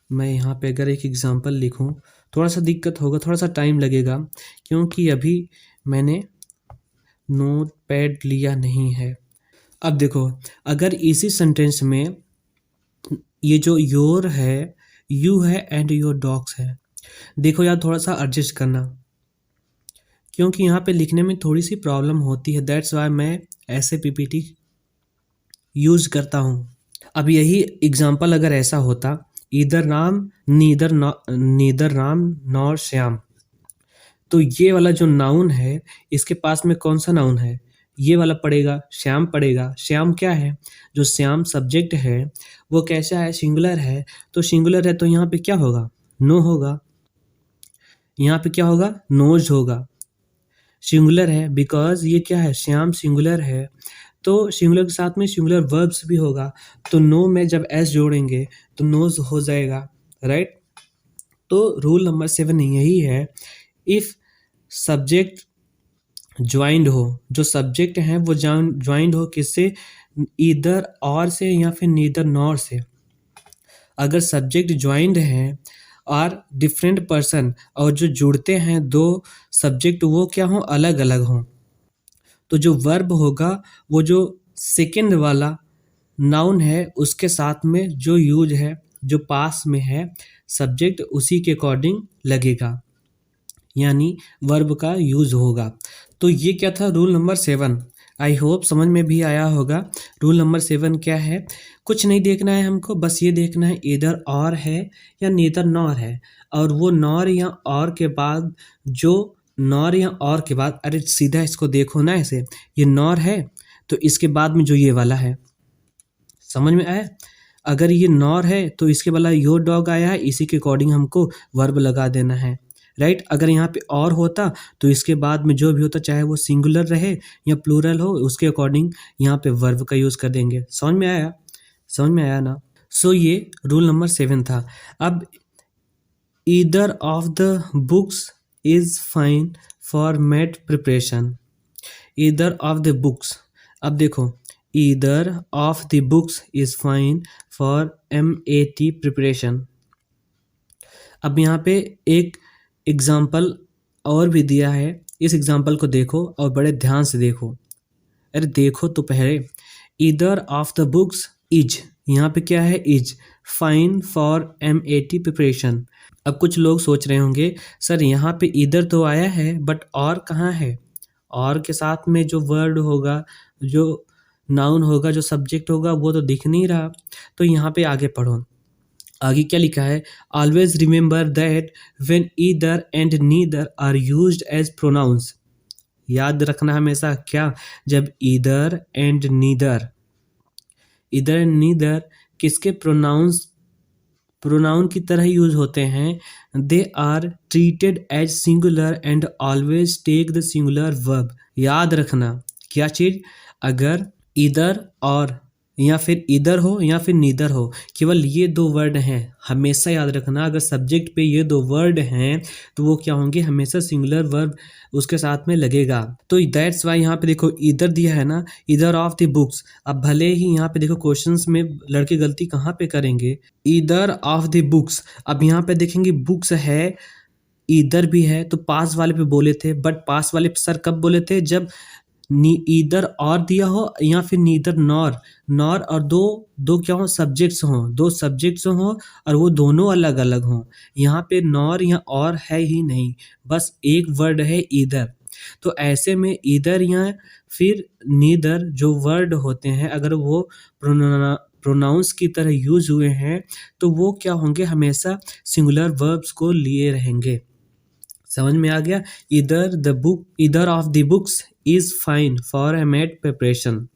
मैं यहाँ पे अगर एक एग्जांपल लिखूँ, थोड़ा सा दिक्कत होगा, थोड़ा सा टाइम लगेगा, क्योंकि अभी मैंने नोट पैड लिया नहीं है। अब देखो, अगर इसी सेंटेंस में ये जो योर है, यू है एंड योर डॉग्स है, देखो यार थोड़ा सा एडजस्ट करना, क्योंकि यहाँ पे लिखने में थोड़ी सी प्रॉब्लम होती है, दैट्स वाई मैं ऐसे पीपीटी यूज करता हूँ। अब यही एग्जांपल अगर ऐसा होता, नीदर राम नॉर श्याम, तो ये वाला जो नाउन है इसके पास में कौन सा नाउन है, ये वाला पड़ेगा, श्याम पड़ेगा। श्याम क्या है, जो श्याम सब्जेक्ट है वो कैसा है, सिंगुलर है, तो सिंगुलर है तो यहाँ पे क्या होगा, नो होगा, यहाँ पे क्या होगा, नोज होगा। सिंगुलर है बिकॉज ये क्या है, श्याम सिंगुलर है, तो सिंगुलर के साथ में सिंगुलर वर्ब्स भी होगा, तो नो में जब एस जोड़ेंगे तो नोज हो जाएगा, राइट। तो रूल नंबर 7 यही है, इफ सब्जेक्ट ज्वाइंड हो, जो सब्जेक्ट हैं वो ज्वाइंड हो किससे, ईदर और से या फिर नीदर नॉर से। अगर सब्जेक्ट ज्वाइंड है और डिफरेंट पर्सन, और जो जुड़ते हैं दो सब्जेक्ट वो क्या हो, अलग अलग हों, तो जो वर्ब होगा वो जो सेकंड वाला नाउन है उसके साथ में जो यूज है, जो पास में है सब्जेक्ट, उसी के अकॉर्डिंग लगेगा, यानी वर्ब का यूज होगा। तो ये क्या था रूल नंबर 7। आई होप समझ में भी आया होगा। रूल नंबर 7 क्या है, कुछ नहीं देखना है हमको, बस ये देखना है इधर और है या नीदर नॉर है, और वो नॉर या और के बाद जो नॉर या और के बाद, अरे सीधा इसको देखो ना ऐसे, ये नॉर है तो इसके बाद में जो ये वाला है, समझ में आया। अगर ये नॉर है तो इसके वाला योर डॉग आया है, इसी के अकॉर्डिंग हमको वर्ब लगा देना है, राइट। अगर यहाँ पे और होता तो इसके बाद में जो भी होता, चाहे वो सिंगुलर रहे या प्लूरल हो, उसके अकॉर्डिंग यहाँ पे वर्ब का यूज़ कर देंगे। समझ में आया, समझ में आया ना। सो ये रूल नंबर 7 था। अब either of the books is fine for math preparation, either of the books. अब देखो, either of the books is fine for MAT preparation. अब यहाँ पे एक एग्जाम्पल और भी दिया है, इस एग्जाम्पल को देखो और बड़े ध्यान से देखो। अरे देखो तो पहले, either of the books is, यहाँ पे क्या है, is fine for MAT preparation. अब कुछ लोग सोच रहे होंगे सर यहाँ पे ईदर तो आया है बट और कहाँ है, और के साथ में जो वर्ड होगा, जो नाउन होगा, जो सब्जेक्ट होगा वो तो दिख नहीं रहा। तो यहाँ पे आगे पढ़ो, आगे क्या लिखा है, always remember that when either and neither are used as pronouns. याद रखना हमेशा क्या, जब either and neither, either and neither किसके प्रोनाउन की तरह यूज होते हैं, they are treated as singular and always take the singular verb. याद रखना क्या चीज, अगर ईदर और या फिर इधर हो या फिर नीदर हो, केवल ये दो वर्ड हैं, हमेशा याद रखना। अगर सब्जेक्ट पे ये दो वर्ड हैं तो वो क्या होंगे, हमेशा सिंगुलर वर्ब उसके साथ में लगेगा। तो दैट्स वाई यहाँ पे देखो इधर दिया है ना, इधर ऑफ द बुक्स। अब भले ही यहाँ पे देखो क्वेश्चंस में लड़के गलती कहाँ पे करेंगे, इधर ऑफ द बुक्स। अब यहाँ पे देखेंगे बुक्स है, इधर भी है, तो पास वाले पे बोले थे, बट पास वाले पे सर कब बोले थे, जब ईदर और दिया हो या फिर नीदर नॉर, नॉर और दो दो क्या हो, सब्जेक्ट्स हों, दो सब्जेक्ट्स हों और वो दोनों अलग अलग हों। यहाँ पे नॉर या और है ही नहीं, बस एक वर्ड है ईदर। तो ऐसे में ईदर या फिर नीदर जो वर्ड होते हैं, अगर वो प्रोनाउंस की तरह यूज हुए हैं तो वो क्या होंगे, हमेशा सिंगुलर वर्ब्स को लिए रहेंगे। समझ में आ गया, either of the books is fine for a math preparation.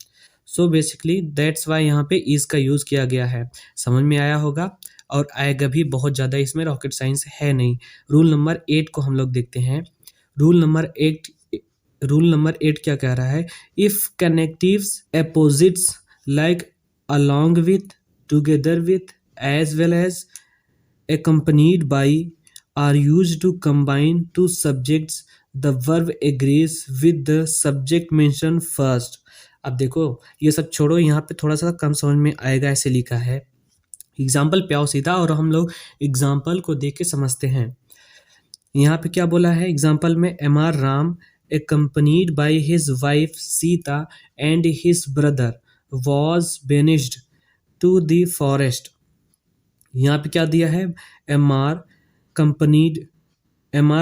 So basically that's why यहाँ पे इज का यूज किया गया है। समझ में आया होगा और आएगा भी, बहुत ज़्यादा इसमें रॉकेट साइंस है नहीं। रूल नंबर 8 को हम लोग देखते हैं। रूल नंबर 8 क्या कह रहा है, if connectives opposites like along with, together with, as well as, accompanied by are used to combine two subjects, the verb agrees with the subject mentioned first। अब देखो ये सब छोड़ो, यहाँ पे थोड़ा सा कम समझ में आएगा, ऐसे लिखा है। एग्जाम्पल पे आओ सीधा और हम लोग एग्जाम्पल को देख के समझते हैं। यहाँ पे क्या बोला है एग्जाम्पल में, MR Ram accompanied by his wife Sita and his brother was banished to the forest। यहाँ पे क्या दिया है, MR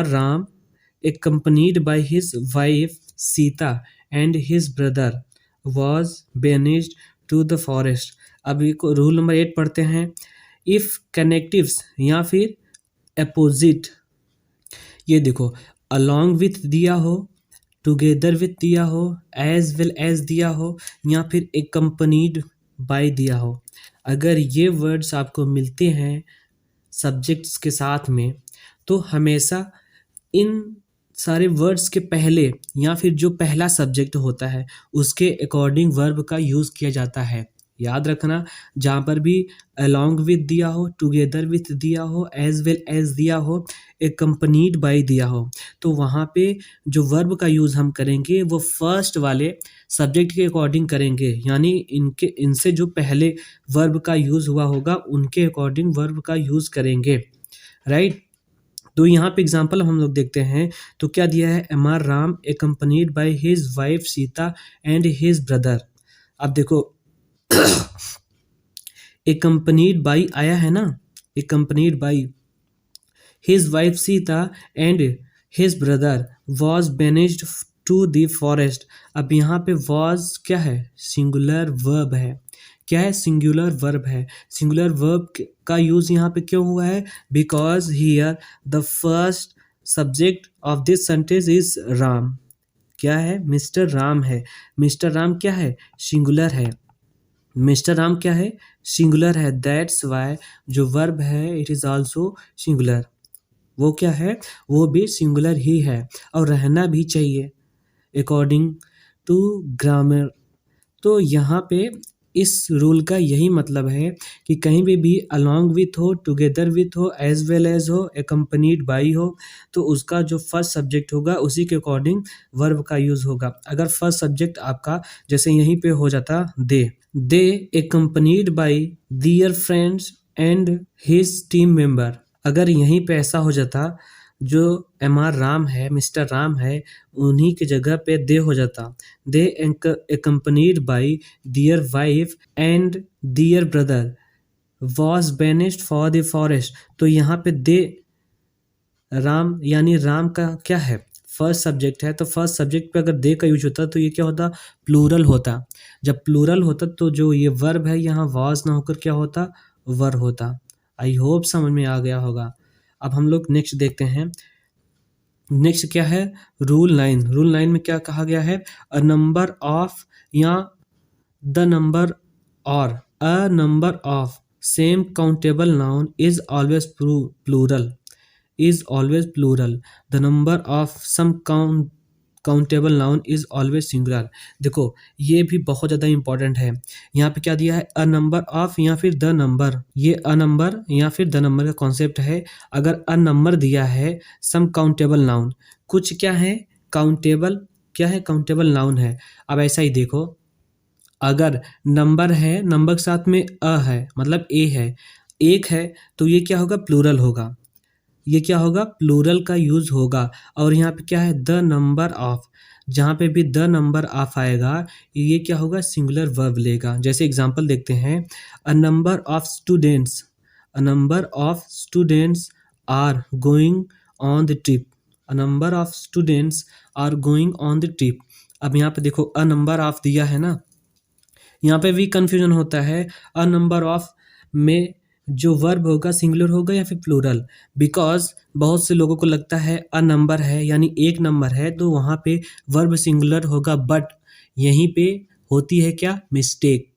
Ram accompanied by his wife Sita and his brother was banished to the forest। अब रूल नंबर 8 पढ़ते हैं। If connectives या फिर अपोजिट, ये देखो along with दिया हो, टुगेदर विथ दिया हो, एज वेल एज दिया हो, या फिर accompanied by दिया हो। अगर ये वर्ड्स आपको मिलते हैं सब्जेक्ट्स के साथ में तो हमेशा इन सारे वर्ड्स के पहले या फिर जो पहला सब्जेक्ट होता है उसके अकॉर्डिंग वर्ब का यूज़ किया जाता है। याद रखना, जहाँ पर भी अलोंग विथ दिया हो, टुगेदर विथ दिया हो, एज वेल एज दिया हो, एकम्पनीड बाय दिया हो, तो वहाँ पे जो वर्ब का यूज़ हम करेंगे वो फर्स्ट वाले सब्जेक्ट के अकॉर्डिंग करेंगे, यानी इनसे जो पहले वर्ब का यूज़ हुआ होगा उनके अकॉर्डिंग वर्ब का यूज़ करेंगे, राइट। तो यहाँ पे एग्जाम्पल हम लोग देखते हैं, तो क्या दिया है, Mr Ram accompanied by his wife Sita and his brother. अब देखो एकम्पनीड बाई आया है ना, accompanied by his wife Sita and his brother was banished to the forest. अब यहाँ पे वॉज क्या है, सिंगुलर वर्ब है। क्या है, सिंगुलर वर्ब है। सिंगुलर वर्ब का यूज यहाँ पे क्यों हुआ है, because here the first subject of this sentence is Ram. क्या है, मिस्टर राम है। मिस्टर राम क्या है, सिंगुलर है। मिस्टर राम क्या है, सिंगुलर है। दैट्स वाई जो वर्ब है इट इज आल्सो सिंगुलर। वो क्या है, वो भी सिंगुलर ही है और रहना भी चाहिए अकॉर्डिंग टू ग्रामर। तो यहाँ पे इस रूल का यही मतलब है कि कहीं भी अलोंग विथ हो, टुगेदर विथ हो, एज वेल एज हो, एकम्पनीड बाई हो, तो उसका जो फर्स्ट सब्जेक्ट होगा उसी के अकॉर्डिंग वर्ब का यूज़ होगा। अगर फर्स्ट सब्जेक्ट आपका जैसे यहीं पे हो जाता they accompanied by their friends and his team member. अगर यहीं पे ऐसा हो जाता, जो एम आर राम है, मिस्टर राम है, उन्हीं की जगह पे दे हो जाता, they accompanied by their wife and their brother was banished for the forest. तो यहाँ पे दे राम यानी राम का क्या है, फर्स्ट सब्जेक्ट है, तो फर्स्ट सब्जेक्ट पे अगर दे का यूज होता तो ये क्या होता, प्लूरल होता। जब प्लूरल होता तो जो ये वर्ब है यहाँ वॉज ना होकर क्या होता, वर होता। आई होप समझ में आ गया होगा। अब हम लोग नेक्स्ट देखते हैं। नेक्स्ट क्या है, रूल 9। रूल 9 में क्या कहा गया है, अ नंबर ऑफ या द नंबर और a number of same countable noun is always plural, is always plural. The number of some countable noun is always singular. देखो ये भी बहुत ज़्यादा इंपॉर्टेंट है। यहाँ पे क्या दिया है, अ नंबर ऑफ या फिर द नंबर। ये अ नंबर या फिर द नंबर का कॉन्सेप्ट है। अगर अ नंबर दिया है सम काउंटेबल नाउन, कुछ क्या है, काउंटेबल, क्या है, काउंटेबल नाउन है। अब ऐसा ही देखो, अगर नंबर है, नंबर के साथ में अ है मतलब ए है, एक है, तो ये क्या होगा, प्लूरल होगा। ये क्या होगा, प्लूरल का यूज होगा। और यहाँ पे क्या है, द नंबर ऑफ, जहाँ पे भी द नंबर ऑफ आएगा ये क्या होगा, सिंगुलर वर्ब लेगा। जैसे एग्जांपल देखते हैं, a number of students, a number of students are going on the trip, a number of students are going on the trip. अब यहाँ पे देखो अ नंबर ऑफ दिया है ना, यहाँ पे भी कंफ्यूजन होता है, अ नंबर ऑफ में जो वर्ब होगा सिंगुलर होगा या फिर प्लूरल। बिकॉज बहुत से लोगों को लगता है अ नंबर है यानी एक नंबर है तो वहाँ पे वर्ब सिंगुलर होगा, बट यहीं पे होती है क्या, मिस्टेक,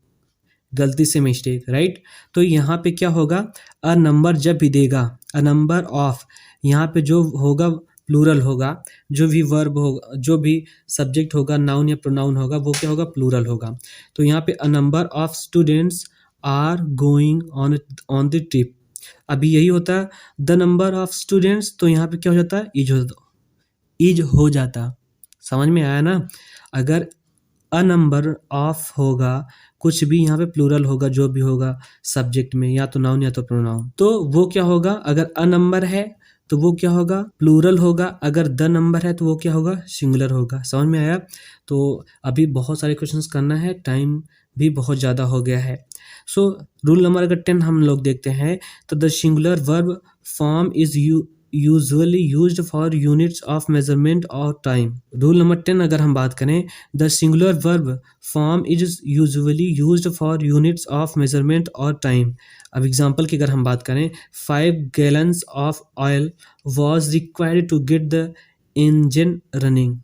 गलती से मिस्टेक, राइट। तो यहाँ पे क्या होगा, अ नंबर जब भी देगा, अ नंबर ऑफ, यहाँ पे जो होगा प्लूरल होगा। जो भी वर्ब होगा, जो भी सब्जेक्ट होगा, नाउन या प्रोनाउन होगा, वो क्या होगा, प्लूरल होगा। तो यहाँ पे a number of students are going on the trip. अभी यही होता है द नंबर ऑफ स्टूडेंट्स, तो यहाँ पे क्या हो जाता है, इज हो जाता। समझ में आया ना। अगर अ नंबर ऑफ होगा, कुछ भी यहाँ पे प्लूरल होगा, जो भी होगा सब्जेक्ट में, या तो नाउन या तो प्रोनाउन, तो वो क्या होगा, अगर अ नंबर है तो वो क्या होगा, प्लूरल होगा। अगर द नंबर है तो वो क्या होगा, सिंगुलर होगा। समझ में आया। तो अभी बहुत सारे क्वेश्चंस करना है, टाइम भी बहुत ज़्यादा हो गया है। सो रूल नंबर अगर 10 हम लोग देखते हैं, तो the singular verb form is usually used for units of measurement और टाइम। रूल नंबर 10 अगर हम बात करें, the singular verb form is usually used for units of measurement और टाइम। अब एग्जांपल की अगर हम बात करें, 5 gallons of oil was required to get the engine running.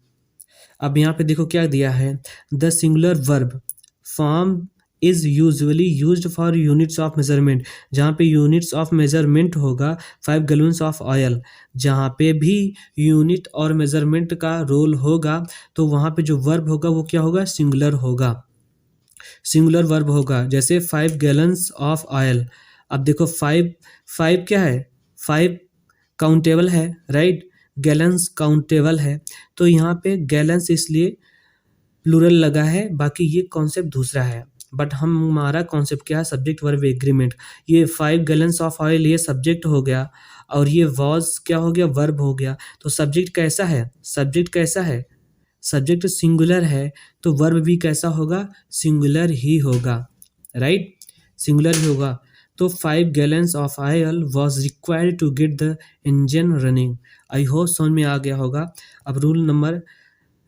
अब यहाँ पे देखो क्या दिया है, the singular verb form is usually used for units of measurement. जहाँ पे यूनिट्स ऑफ मेजरमेंट होगा 5 गैलन्स ऑफ ऑयल। जहाँ पे भी यूनिट और मेजरमेंट का रोल होगा तो वहाँ पे जो वर्ब होगा वो क्या होगा, सिंगुलर होगा, सिंगुलर वर्ब होगा। जैसे 5 गैलन्स ऑफ ऑयल। अब देखो 5 5 क्या है, 5 काउंटेबल है, राइट, गैलन्स काउंटेबल है, तो यहाँ पे गैलन्स इसलिए प्लूरल लगा है, बाकी ये कॉन्सेप्ट दूसरा है। बट हमारा कॉन्सेप्ट क्या है, सब्जेक्ट वर्ब एग्रीमेंट। ये 5 गैलन्स ऑफ ऑयल ये सब्जेक्ट हो गया और ये वॉज क्या हो गया, वर्ब हो गया। तो सब्जेक्ट कैसा है, सब्जेक्ट कैसा है, सब्जेक्ट सिंगुलर है, तो वर्ब भी कैसा होगा, सिंगुलर ही होगा, राइट, सिंगुलर ही होगा। तो 5 gallons of oil was required to get the engine running. I hope समझ में आ गया होगा। अब रूल नंबर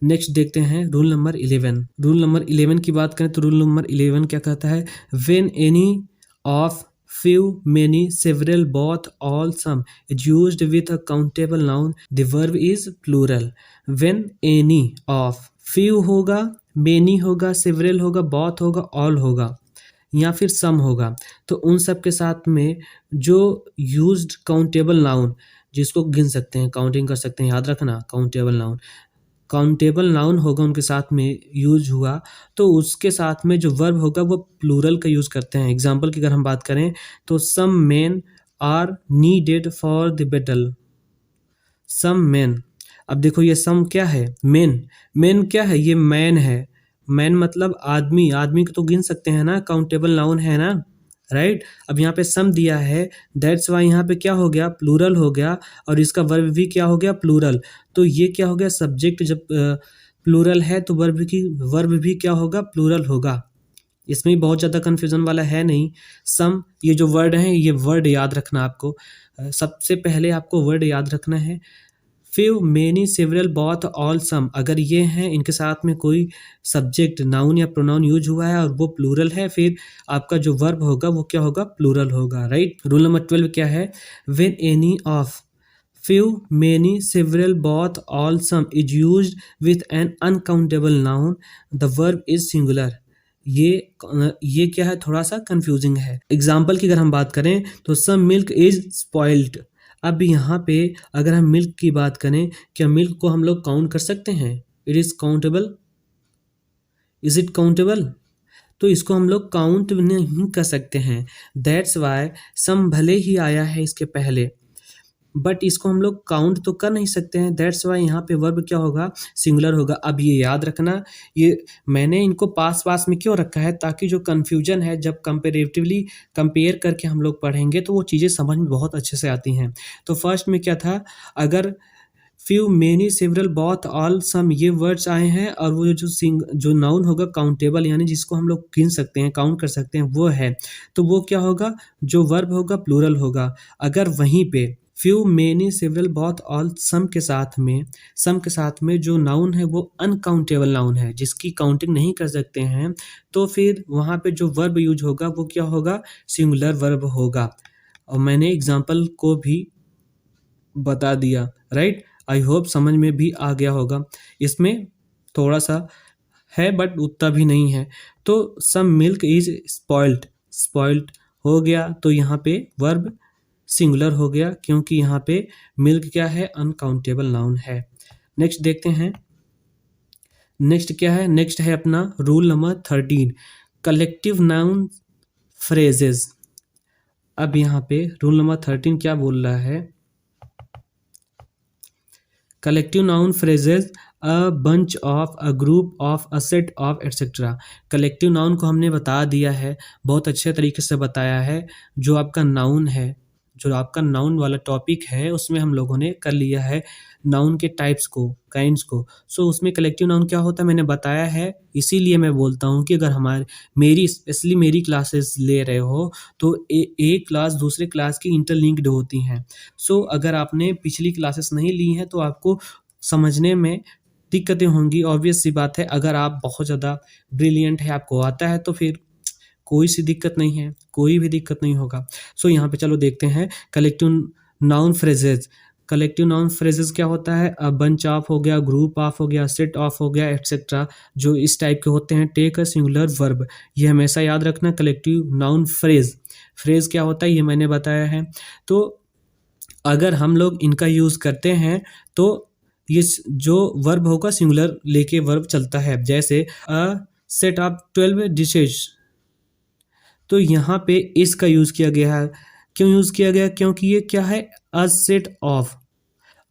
नेक्स्ट देखते हैं, रूल नंबर 11। रूल नंबर 11 की बात करें तो रूल नंबर 11 क्या कहता है, when any of few many several both all some is used with a countable noun the verb is plural। when any of few होगा, many होगा, several होगा, both होगा, all होगा या फिर सम होगा, तो उन सब के साथ में जो यूज्ड काउंटेबल नाउन, जिसको गिन सकते हैं, काउंटिंग कर सकते हैं, याद रखना, काउंटेबल नाउन, काउंटेबल नाउन होगा उनके साथ में यूज हुआ, तो उसके साथ में जो वर्ब होगा वो प्लूरल का यूज़ करते हैं। एग्जाम्पल की अगर हम बात करें तो some men are needed for the battle. Some men, अब देखो ये सम क्या है, मेन, मेन क्या है, ये मैन है, मैन मतलब आदमी, आदमी को तो गिन सकते हैं ना, काउंटेबल नाउन है ना, राइट। अब यहाँ पे सम दिया है, दैट्स वाई यहाँ पे क्या हो गया, प्लूरल हो गया, और इसका वर्ब भी क्या हो गया, प्लूरल। तो ये क्या हो गया, सब्जेक्ट जब प्लूरल है तो वर्ब भी क्या होगा, प्लूरल होगा। इसमें भी बहुत ज़्यादा कन्फ्यूज़न वाला है नहीं। सम, ये जो वर्ड हैं ये वर्ड याद रखना आपको, सबसे पहले आपको वर्ड याद रखना है। Few, many, several, both, all, some, अगर ये हैं, इनके साथ में कोई सब्जेक्ट नाउन या प्रोनाउन यूज हुआ है और वो प्लूरल है, फिर आपका जो वर्ब होगा वो क्या होगा, प्लूरल होगा, राइट। रूल नंबर 12 क्या है, when any of few, many, several, both, all, some is used with an uncountable noun the verb is singular। ये क्या है, थोड़ा सा कंफ्यूजिंग है। एग्जाम्पल की अगर हम बात करें तो सम मिल्क इज स्पॉइल्ड। अब यहाँ पे अगर हम मिल्क की बात करें, क्या मिल्क को हम लोग काउंट कर सकते हैं, it is countable, is it countable, तो इसको हम लोग काउंट नहीं कर सकते हैं। दैट्स वाई सम भले ही आया है इसके पहले, बट इसको हम लोग काउंट तो कर नहीं सकते हैं, दैट्स वाई यहाँ पे वर्ब क्या होगा, सिंगुलर होगा। अब ये याद रखना, ये मैंने इनको पास पास में क्यों रखा है, ताकि जो कन्फ्यूजन है जब कंपेरेटिवली कंपेयर करके हम लोग पढ़ेंगे तो वो चीज़ें समझ में बहुत अच्छे से आती हैं। तो फर्स्ट में क्या था, अगर few, many, several, both, all, some ये वर्ड्स आए हैं और वो जो नाउन होगा काउंटेबल, यानी जिसको हम लोग गिन सकते हैं, काउंट कर सकते हैं, वो है, तो वो क्या होगा, जो वर्ब होगा प्लूरल होगा। अगर वहीं पे few, many, several, both, all, some के साथ में जो नाउन है वो अनकाउंटेबल नाउन है, जिसकी काउंटिंग नहीं कर सकते हैं, तो फिर वहाँ पे जो वर्ब यूज होगा वो क्या होगा, सिंगुलर वर्ब होगा। और मैंने एग्जाम्पल को भी बता दिया, राइट। आई होप समझ में भी आ गया होगा। इसमें थोड़ा सा है बट उतना भी नहीं है। तो some milk is spoiled, spoiled हो गया, तो यहाँ पे वर्ब सिंगुलर हो गया, क्योंकि यहाँ पे मिल्क क्या है, अनकाउंटेबल नाउन है। नेक्स्ट देखते हैं, नेक्स्ट क्या है, नेक्स्ट है अपना rule number 13, collective noun phrases. अब यहाँ पे रूल नंबर 13 क्या बोल रहा है, collective noun phrases a bunch of, a group of, a set of, etcetera. Collective noun को हमने बता दिया है, बहुत अच्छे तरीके से बताया है। जो आपका नाउन है, जो आपका नाउन वाला टॉपिक है, उसमें हम लोगों ने कर लिया है नाउन के टाइप्स को, काइंड्स को। सो उसमें कलेक्टिव नाउन क्या होता है मैंने बताया है, इसीलिए मैं बोलता हूँ कि अगर मेरी स्पेशली मेरी क्लासेस ले रहे हो तो एक क्लास दूसरे क्लास की इंटरलिंक्ड होती हैं। सो अगर आपने पिछली क्लासेस नहीं ली हैं तो आपको समझने में दिक्कतें होंगी, ऑब्वियस सी बात है। अगर आप बहुत ज़्यादा ब्रिलियंट है, आपको आता है, तो फिर कोई सी दिक्कत नहीं है, कोई भी दिक्कत नहीं होगा। सो यहाँ पे चलो देखते हैं collective noun phrases. Collective noun phrases क्या होता है, अ बंच ऑफ हो गया, ग्रुप ऑफ हो गया, सेट ऑफ हो गया, एटसेट्रा, जो इस टाइप के होते हैं। टेक अ सिंगुलर वर्ब, ये हमेशा याद रखना। कलेक्टिव नाउन फ्रेज, फ्रेज क्या होता है ये मैंने बताया है। तो अगर हम लोग इनका यूज़ करते हैं तो ये जो वर्ब होगा सिंगुलर लेके वर्ब चलता है। जैसे अ सेट ऑफ 12 डिशेज, तो यहाँ पे इसका यूज़ किया गया है। क्यों यूज़ किया गया? क्योंकि ये क्या है, a set of,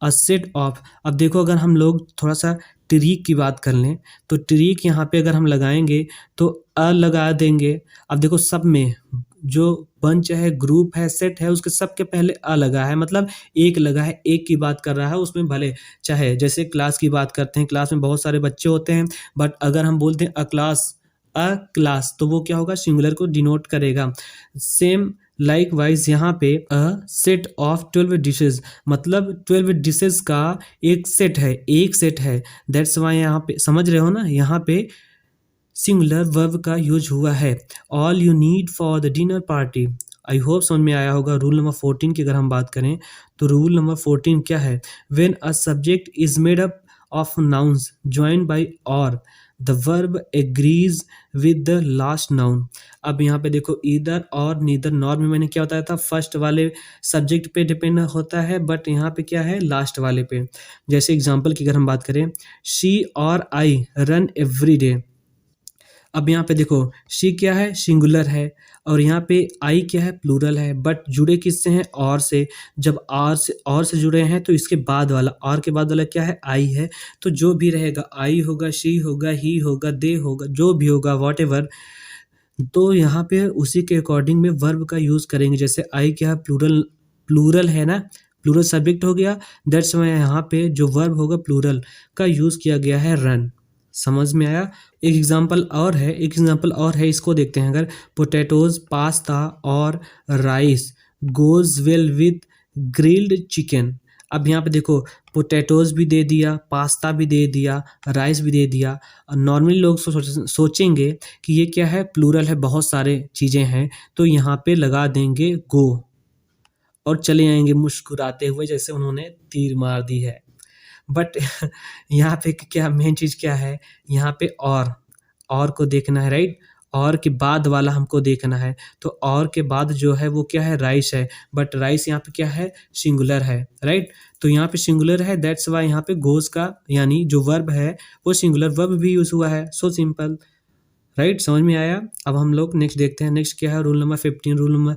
a set of. अब देखो अगर हम लोग थोड़ा सा ट्रीक की बात कर लें तो ट्रीक यहाँ पे अगर हम लगाएंगे तो अ लगा देंगे। अब देखो सब में जो बंच है, ग्रुप है, सेट है, उसके सबके पहले अ लगा है, मतलब एक लगा है, एक की बात कर रहा है उसमें। भले चाहे जैसे क्लास की बात करते हैं, क्लास में बहुत सारे बच्चे होते हैं, बट अगर हम बोलते हैं अ क्लास, तो वो क्या होगा, सिंगुलर को डिनोट करेगा। सेम लाइक वाइज यहाँ पे अ सेट ऑफ 12 डिशेज, मतलब 12 डिशेज का एक सेट है, एक सेट है। दैट्स वाई यहाँ पे समझ रहे हो ना, यहाँ पे सिंगुलर वर्ब का यूज हुआ है। All you need for the dinner party, I hope समझ में आया होगा। रूल नंबर 14 की अगर हम बात करें तो रूल नंबर 14 क्या है, when a subject is made up of nouns joined by और the verb agrees with the last noun. अब यहाँ पे देखो ईदर और नीदर, नॉर में मैंने क्या बताया था, फर्स्ट वाले सब्जेक्ट पे डिपेंड होता है, बट यहाँ पे क्या है, लास्ट वाले पे। जैसे एग्जाम्पल की अगर हम बात करें, शी और आई रन एवरी डे। अब यहाँ पे देखो शी क्या है, सिंगुलर है, और यहाँ पे आई क्या है, प्लूरल है, बट जुड़े किससे हैं, और से। जब और से जुड़े हैं तो इसके बाद वाला, और के बाद वाला क्या है, आई है। तो जो भी रहेगा, आई होगा, शी होगा, ही होगा, दे होगा, जो भी होगा, वॉट एवर, तो यहाँ पे उसी के अकॉर्डिंग में वर्ब का यूज़ करेंगे। जैसे आई क्या है, प्लूरल, प्लूरल है ना, प्लूरल सब्जेक्ट हो गया, दैट्स वाई यहाँ पे जो वर्ब होगा प्लूरल का यूज़ किया गया है, रन। समझ में आया? एक एग्जांपल और है, एक एग्जांपल और है, इसको देखते हैं। अगर पोटैटोज, पास्ता और rice goes well with grilled chicken. अब यहाँ पे देखो पोटैटोज भी दे दिया, पास्ता भी दे दिया, राइस भी दे दिया। नॉर्मली लोग सोचेंगे कि ये क्या है, प्लूरल है, बहुत सारे चीज़ें हैं, तो यहाँ पे लगा देंगे गो और चले आएंगे मुस्कुराते हुए, जैसे उन्होंने तीर मार दी है। बट यहाँ पे क्या मेन चीज़ क्या है, यहाँ पे और को देखना है, राइट। और के बाद वाला हमको देखना है, तो और के बाद जो है वो क्या है, राइस है, बट राइस यहाँ पे क्या है, सिंगुलर है, राइट। तो यहाँ पे सिंगुलर है, दैट्स वाई यहाँ पे गोज का यानी जो वर्ब है वो सिंगुलर वर्ब भी यूज़ हुआ है। So simple, right. समझ में आया? अब हम लोग नेक्स्ट देखते हैं। नेक्स्ट क्या है, रूल नंबर 15। रूल नंबर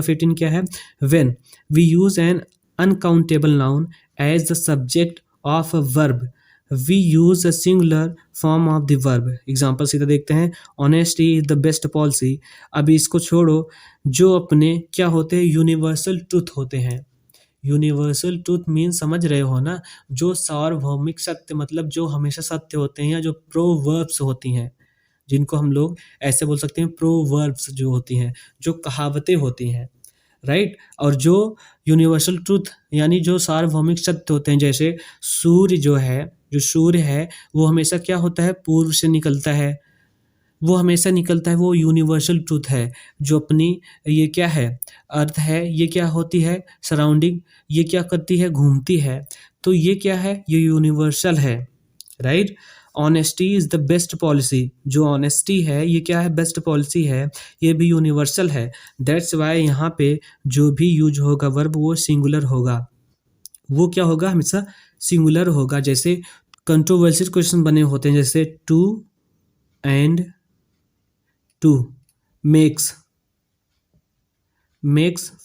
15 क्या है, when we use an uncountable noun as the subject of a verb we use a singular form of the verb. Example सीधा देखते हैं। Honesty is the best policy. अभी इसको छोड़ो, जो अपने क्या होते हैं, यूनिवर्सल ट्रूथ होते हैं। यूनिवर्सल ट्रूथ मीन समझ रहे हो ना, जो सार्वभौमिक सत्य, मतलब जो हमेशा सत्य होते हैं, या जो प्रोवर्ब्स होती हैं, जिनको हम लोग ऐसे बोल सकते हैं, प्रोवर्ब्स जो होती हैं, जो कहावतें होती हैं, राइट। और जो यूनिवर्सल ट्रूथ यानी जो सार्वभौमिक सत्य होते हैं, जैसे सूर्य जो है, जो सूर्य है वो हमेशा क्या होता है, पूर्व से निकलता है, वो हमेशा निकलता है, वो यूनिवर्सल ट्रूथ है। जो अपनी ये क्या है, अर्थ है, ये क्या होती है, सराउंडिंग, ये क्या करती है, घूमती है, तो ये क्या है, ये यूनिवर्सल है, right. Honesty is the best policy, जो ऑनेस्टी है ये क्या है, बेस्ट पॉलिसी है, ये भी यूनिवर्सल है। दैट्स वाई यहाँ पे जो भी यूज होगा वर्ब वो सिंगुलर होगा, वो क्या होगा, हमेशा सिंगुलर होगा। जैसे कंट्रोवर्शियल क्वेश्चन बने होते हैं, जैसे two and two makes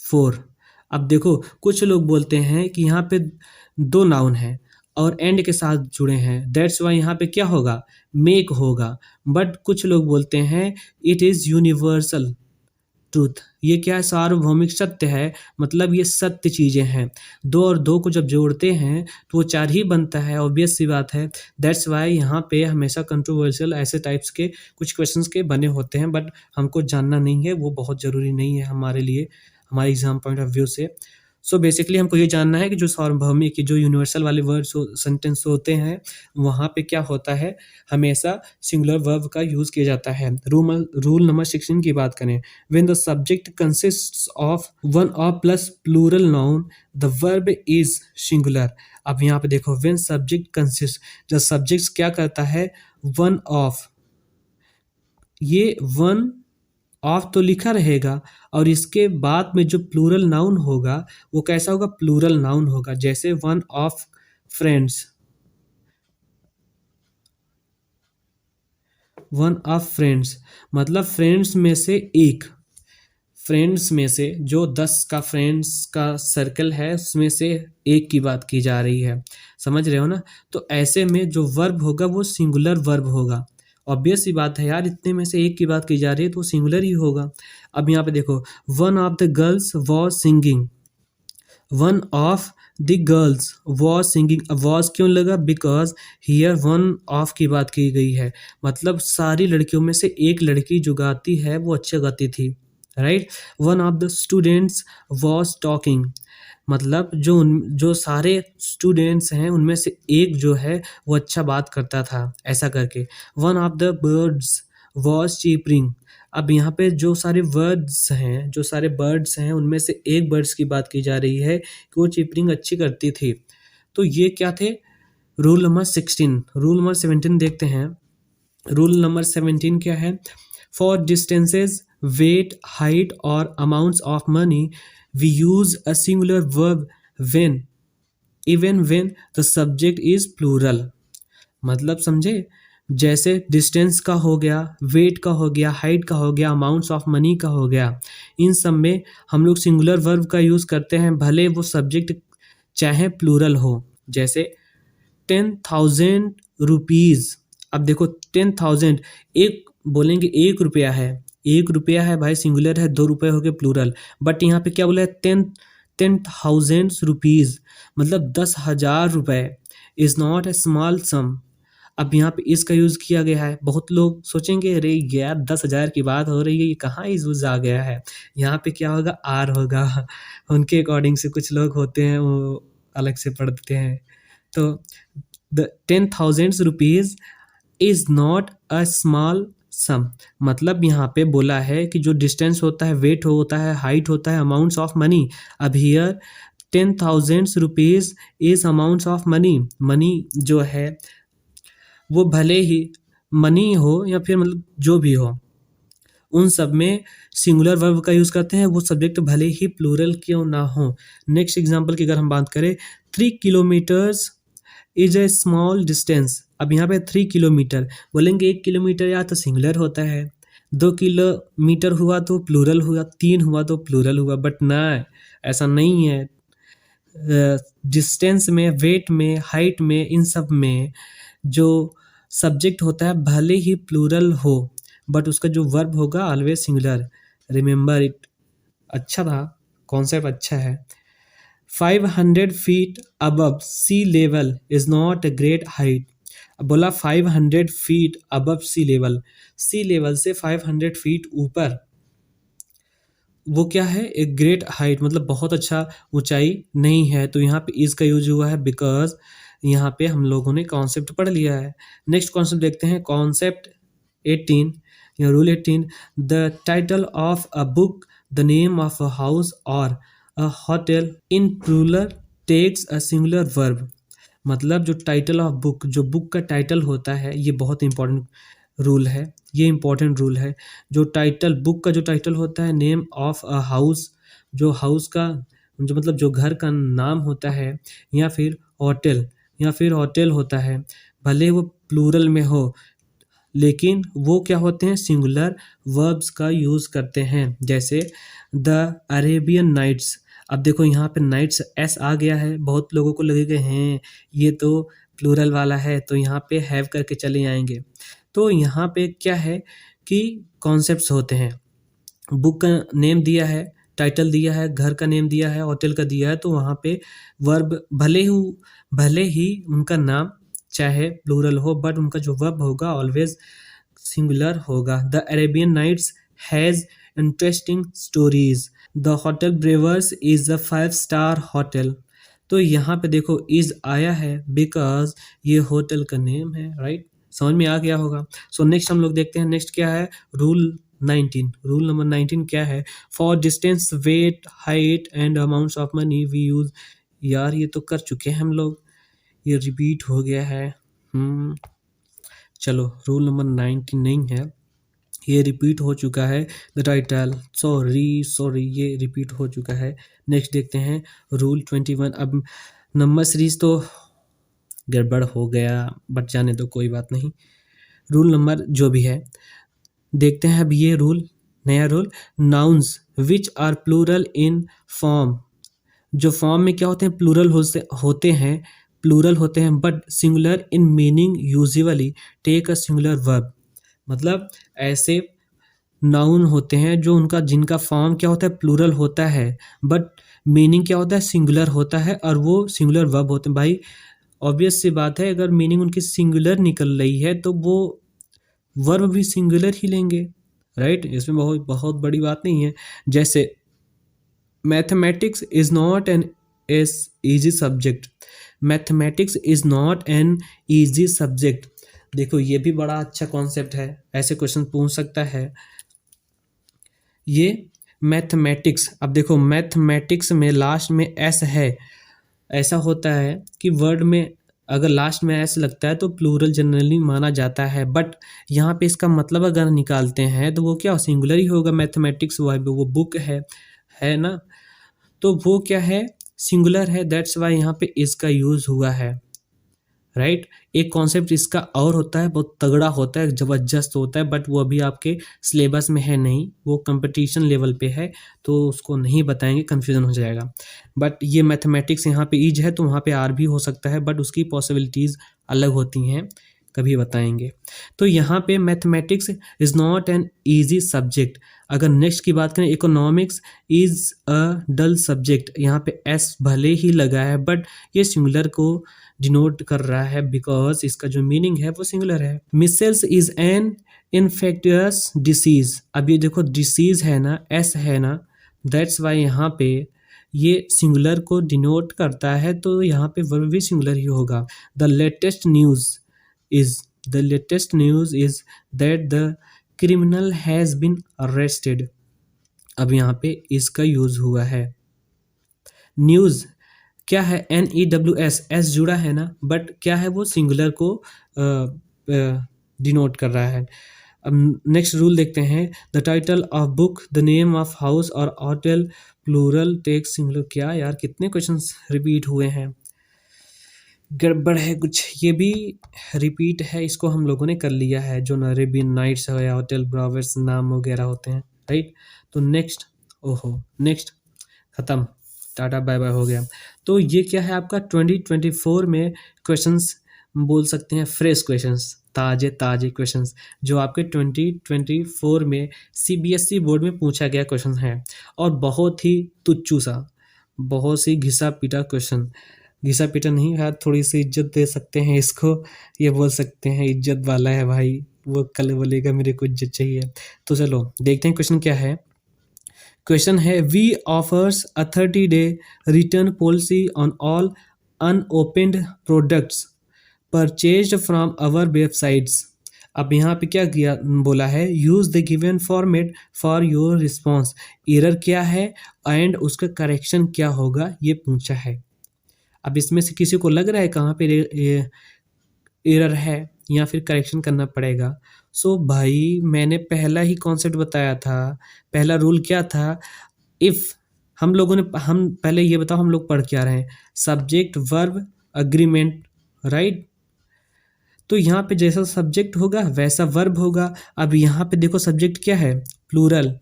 four. अब देखो कुछ लोग बोलते हैं कि यहाँ पे दो नाउन हैं और एंड के साथ जुड़े हैं, दैट्स वाई यहाँ पे क्या होगा, मेक होगा। बट कुछ लोग बोलते हैं इट इज़ यूनिवर्सल ट्रूथ, ये क्या है, सार्वभौमिक सत्य है, मतलब ये सत्य चीज़ें हैं। दो और दो को जब जोड़ते हैं तो वो चार ही बनता है, ऑब्वियस सी बात है। दैट्स वाई यहाँ पे हमेशा कंट्रोवर्शियल ऐसे टाइप्स के कुछ क्वेश्चंस के बने होते हैं, बट हमको जानना नहीं है, वो बहुत ज़रूरी नहीं है हमारे लिए, हमारे एग्जाम पॉइंट ऑफ व्यू से। सो बेसिकली हमको ये जानना है कि जो सार्वभौमिक जो यूनिवर्सल वाले वर्ड्स सेंटेंस होते हैं वहाँ पे क्या होता है, हमेशा सिंगुलर वर्ब का यूज़ किया जाता है। रूल नंबर 16 की बात करें, when the subject consists of one और plus plural noun the verb is singular. अब यहाँ पे देखो, व्हेन सब्जेक्ट कंसिस्ट, जब सब्जेक्ट क्या करता है, वन ऑफ, ये वन ऑफ तो लिखा रहेगा और इसके बाद में जो प्लूरल नाउन होगा वो कैसा होगा, प्लूरल नाउन होगा। जैसे one of friends, one of friends मतलब फ्रेंड्स में से एक, फ्रेंड्स में से जो 10 का फ्रेंड्स का सर्कल है उसमें से एक की बात की जा रही है, समझ रहे हो ना। तो ऐसे में जो वर्ब होगा वो सिंगुलर वर्ब होगा। ऑब्वियस सी बात है यार, इतने में से एक की बात की जा रही है तो सिंगुलर ही होगा। अब यहाँ पे देखो, one of the girls was singing, one of the girls was singing. Was क्यों लगा, बिकॉज हियर वन ऑफ की बात की गई है, मतलब सारी लड़कियों में से एक लड़की जो गाती है वो अच्छा गाती थी, right. One of the students was talking, मतलब जो सारे स्टूडेंट्स हैं उनमें से एक जो है वो अच्छा बात करता था, ऐसा करके। One of the birds was chirping. अब यहाँ पे जो सारे वर्ड्स हैं, जो सारे बर्ड्स हैं उनमें से एक बर्ड्स की बात की जा रही है कि वो चीपरिंग अच्छी करती थी। तो ये क्या थे, रूल नंबर 16। रूल नंबर 17 देखते हैं। रूल नंबर 17 क्या है, फॉर डिस्टेंसेज, वेट, हाइट और amounts of money we use a singular verb when, even when the subject is plural. मतलब समझे, जैसे डिस्टेंस का हो गया, वेट का हो गया, हाइट का हो गया, अमाउंट्स ऑफ मनी का हो गया, इन सब में हम लोग सिंगुलर वर्ब का यूज़ करते हैं भले वो सब्जेक्ट चाहे प्लूरल हो। जैसे 10,000 रुपीज़। अब देखो 10,000, एक बोलेंगे 1 रुपया है, 1 रुपया है भाई सिंगुलर है, 2 रुपये हो गए प्लूरल। बट यहाँ पे क्या बोला है, 10,000 रुपीज़ मतलब 10,000 रुपये, इज़ नॉट ए स्मॉल सम। अब यहाँ पे इसका यूज़ किया गया है। बहुत लोग सोचेंगे अरे यार 10,000 की बात हो रही है, ये कहाँ यूज़ आ गया है। यहाँ पे क्या होगा, आर होगा। उनके अकॉर्डिंग से कुछ लोग होते हैं वो अलग से पढ़ते हैं। तो the 10,000 rupees is not a small sum, मतलब यहाँ पे बोला है कि जो डिस्टेंस होता है, वेट होता है, हाइट होता है, अमाउंट्स ऑफ मनी। अब here 10,000 rupees is amounts of money. Money जो है वो भले ही मनी हो या फिर मतलब जो भी हो, उन सब में सिंगुलर वर्ब का यूज़ करते हैं, वो सब्जेक्ट भले ही प्लूरल क्यों ना हो। नेक्स्ट एग्जांपल की अगर हम बात करें, 3 kilometres is a small distance. अब यहाँ पे 3 किलोमीटर बोलेंगे, 1 किलोमीटर या तो सिंगुलर होता है, 2 किलोमीटर हुआ तो प्लूरल हुआ, 3 हुआ तो प्लूरल हुआ। बट ना, ऐसा नहीं है। डिस्टेंस में, वेट में, हाइट में, इन सब में जो सब्जेक्ट होता है भले ही प्लूरल हो बट उसका जो वर्ब होगा ऑलवेज सिंगुलर। Remember it. अच्छा था, कॉन्सेप्ट अच्छा है। 500 feet above sea level is not a great height. अब बोला 500 feet above sea level, sea level से 500 फीट ऊपर, वो क्या है, एक ग्रेट हाइट मतलब बहुत अच्छा ऊंचाई नहीं है। तो यहाँ पे इज का यूज हुआ है बिकॉज यहाँ पे हम लोगों ने कॉन्सेप्ट पढ़ लिया है। नेक्स्ट कॉन्सेप्ट देखते हैं, कॉन्सेप्ट 18 या rule 18। The title of a book, the name of a house और a hotel in plural takes a singular verb. मतलब जो टाइटल ऑफ बुक, जो बुक का टाइटल होता है, ये बहुत इंपॉर्टेंट रूल है, ये इंपॉर्टेंट रूल है। जो टाइटल, बुक का जो टाइटल होता है, नेम ऑफ अ हाउस, जो हाउस का जो मतलब जो घर का नाम होता है, या फिर होटल, या फिर होटल होता है, भले वो प्लूरल में हो लेकिन वो क्या होते हैं, सिंगुलर वर्ब्स का यूज़ करते हैं। जैसे द अरेबियन नाइट्स। अब देखो यहाँ पे नाइट्स एस आ गया है, बहुत लोगों को लगेगा हैं ये तो प्लूरल वाला है, तो यहाँ पे हैव करके चले आएंगे। तो यहाँ पे क्या है कि कॉन्सेप्ट्स होते हैं, बुक का नेम दिया है, टाइटल दिया है, घर का नेम दिया है, होटल का दिया है, तो वहाँ पे वर्ब भले ही उनका नाम चाहे प्लूरल हो बट उनका जो वर्ब होगा ऑलवेज सिंगुलर होगा। The Arabian Nights has interesting stories. The hotel Brewers is a 5 star hotel. तो यहाँ पे देखो इज आया है बिकॉज ये होटल का नेम है, राइट। समझ में आ गया होगा। सो नेक्स्ट हम लोग देखते हैं, नेक्स्ट क्या है, रूल 19। रूल नंबर 19 क्या है, for distance weight height and amounts of money we use. यार ये तो कर चुके हैं हम लोग, ये रिपीट हो गया है। चलो रूल नंबर 19 नहीं है, ये रिपीट हो चुका है। द टाइटल, सॉरी ये रिपीट हो चुका है। नेक्स्ट देखते हैं रूल 21। अब नंबर सीरीज तो गड़बड़ हो गया, बट जाने दो, कोई बात नहीं। रूल नंबर जो भी है देखते हैं अब ये रूल, नया rule. Nouns which are plural in form, जो फॉर्म में क्या होते हैं, प्लूरल होते हैं but singular in meaning usually take a singular verb. मतलब ऐसे नाउन होते हैं जो उनका जिनका फॉर्म क्या होता है, प्लूरल होता है, बट मीनिंग क्या होता है, सिंगुलर होता है, और वो सिंगुलर वर्ब होते हैं। भाई ऑब्वियस सी बात है, अगर मीनिंग उनकी सिंगुलर निकल रही है तो वो वर्ब भी सिंगुलर ही लेंगे, राइट। इसमें बहुत बहुत बड़ी बात नहीं है। जैसे mathematics is not an easy subject, mathematics is not an easy subject. देखो ये भी बड़ा अच्छा कॉन्सेप्ट है, ऐसे क्वेश्चन पूछ सकता है ये। मैथमेटिक्स, अब देखो मैथमेटिक्स में लास्ट में एस है, ऐसा होता है कि वर्ड में अगर लास्ट में एस लगता है तो प्लूरल जनरली माना जाता है, बट यहाँ पे इसका मतलब अगर निकालते हैं तो वो क्या सिंगुलर ही होगा। मैथमेटिक्स वो बुक है ना, तो वो क्या है, सिंगुलर है, दैट्स वाई यहाँ पे इसका यूज हुआ है, राइट। एक कॉन्सेप्ट इसका और होता है, बहुत तगड़ा होता है, जबरदस्त होता है, बट वो अभी आपके सिलेबस में है नहीं, वो कंपटीशन लेवल पे है, तो उसको नहीं बताएंगे, कन्फ्यूजन हो जाएगा। बट ये मैथमेटिक्स यहाँ पे ईज है तो वहाँ पे आर भी हो सकता है, बट उसकी पॉसिबिलिटीज़ अलग होती हैं, कभी बताएंगे। तो यहाँ पे mathematics is not an easy subject. अगर नेक्स्ट की बात करें, economics is a dull subject, यहाँ पे एस भले ही लगा है बट ये सिंगुलर को डिनोट कर रहा है बिकॉज इसका जो मीनिंग है वो सिंगुलर है। Micelles is an infectious disease. अब ये देखो डिसीज है ना, एस है ना, दैट्स वाई यहाँ पे ये सिंगुलर को डिनोट करता है, तो यहाँ पे वर्ब भी सिंगुलर ही होगा। The latest news is that the criminal has been arrested. अब यहाँ पे इसका यूज हुआ है। न्यूज़ क्या है, NEWS जुड़ा है ना, बट क्या है वो सिंगुलर को डिनोट कर रहा है। अब नेक्स्ट रूल देखते हैं, the title of book, the name of house और होटल, प्लूरल टेक सिंगुलर। क्या यार कितने क्वेश्चंस रिपीट हुए हैं, गड़बड़ है कुछ, ये भी रिपीट है, इसको हम लोगों ने कर लिया है, जो अरेबियन नाइट्स है या होटल ब्रावर्स नाम वगैरह होते हैं, राइट। तो नेक्स्ट, ओहो नेक्स्ट ख़त्म, टाटा बाय बाय हो गया। तो ये क्या है आपका 2024 में क्वेश्चंस बोल सकते हैं, फ्रेश क्वेश्चंस, ताज़े क्वेश्चंस जो आपके 2024 में CBSE बोर्ड में पूछा गया क्वेश्चन है, और बहुत ही तुच्छु सा, बहुत सी घिसा पीटा क्वेश्चन, घिसा पीटा नहीं है, थोड़ी सी इज्जत दे सकते हैं इसको, ये बोल सकते हैं इज्जत वाला है भाई, वो कल बोलेगा मेरे को इज्जत चाहिए। तो चलो देखते हैं क्वेश्चन क्या है। क्वेश्चन है, we offers a 30-day return policy on all unopened products purchased from our websites. अब यहाँ पे क्या किया बोला है, use the given format for your response. Error क्या है एंड उसका करेक्शन क्या होगा ये पूछा है। अब इसमें से किसी को लग रहा है कहाँ पे एरर है या फिर करेक्शन करना पड़ेगा। सो भाई मैंने पहला ही कॉन्सेप्ट बताया था, पहला रूल क्या था, इफ़ हम लोगों ने, हम पहले ये बताओ हम लोग पढ़ क्या रहे हैं, सब्जेक्ट वर्ब अग्रीमेंट, राइट। तो यहाँ पे जैसा सब्जेक्ट होगा वैसा वर्ब होगा। अब यहाँ पे देखो सब्जेक्ट क्या है, plural,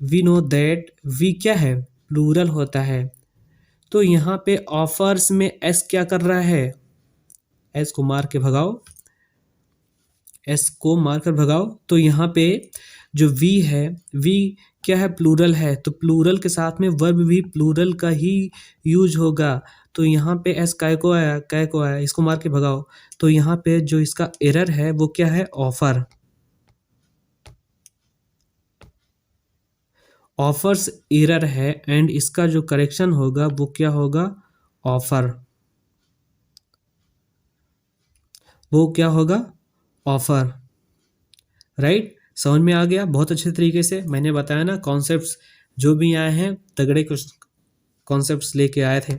we know that we क्या है, प्लूरल होता है। तो यहाँ पे ऑफर्स में एस क्या कर रहा है, एस को मार के भगाओ, एस को मार कर भगाओ। तो यहाँ पे जो वी है, वी क्या है, प्लूरल है, तो प्लूरल के साथ में वर्ब भी प्लूरल का ही यूज होगा। तो यहाँ पे एस काय को आया, इसको मार के भगाओ। तो यहाँ पे जो इसका एरर है वो क्या है, ऑफर। ऑफर्स एरर है एंड इसका जो करेक्शन होगा वो क्या होगा, ऑफर। वो क्या होगा, ऑफर। राइट, समझ में आ गया बहुत अच्छे तरीके से। मैंने बताया ना, कॉन्सेप्ट्स जो भी आए हैं तगड़े कुछ कॉन्सेप्ट्स लेके आए थे।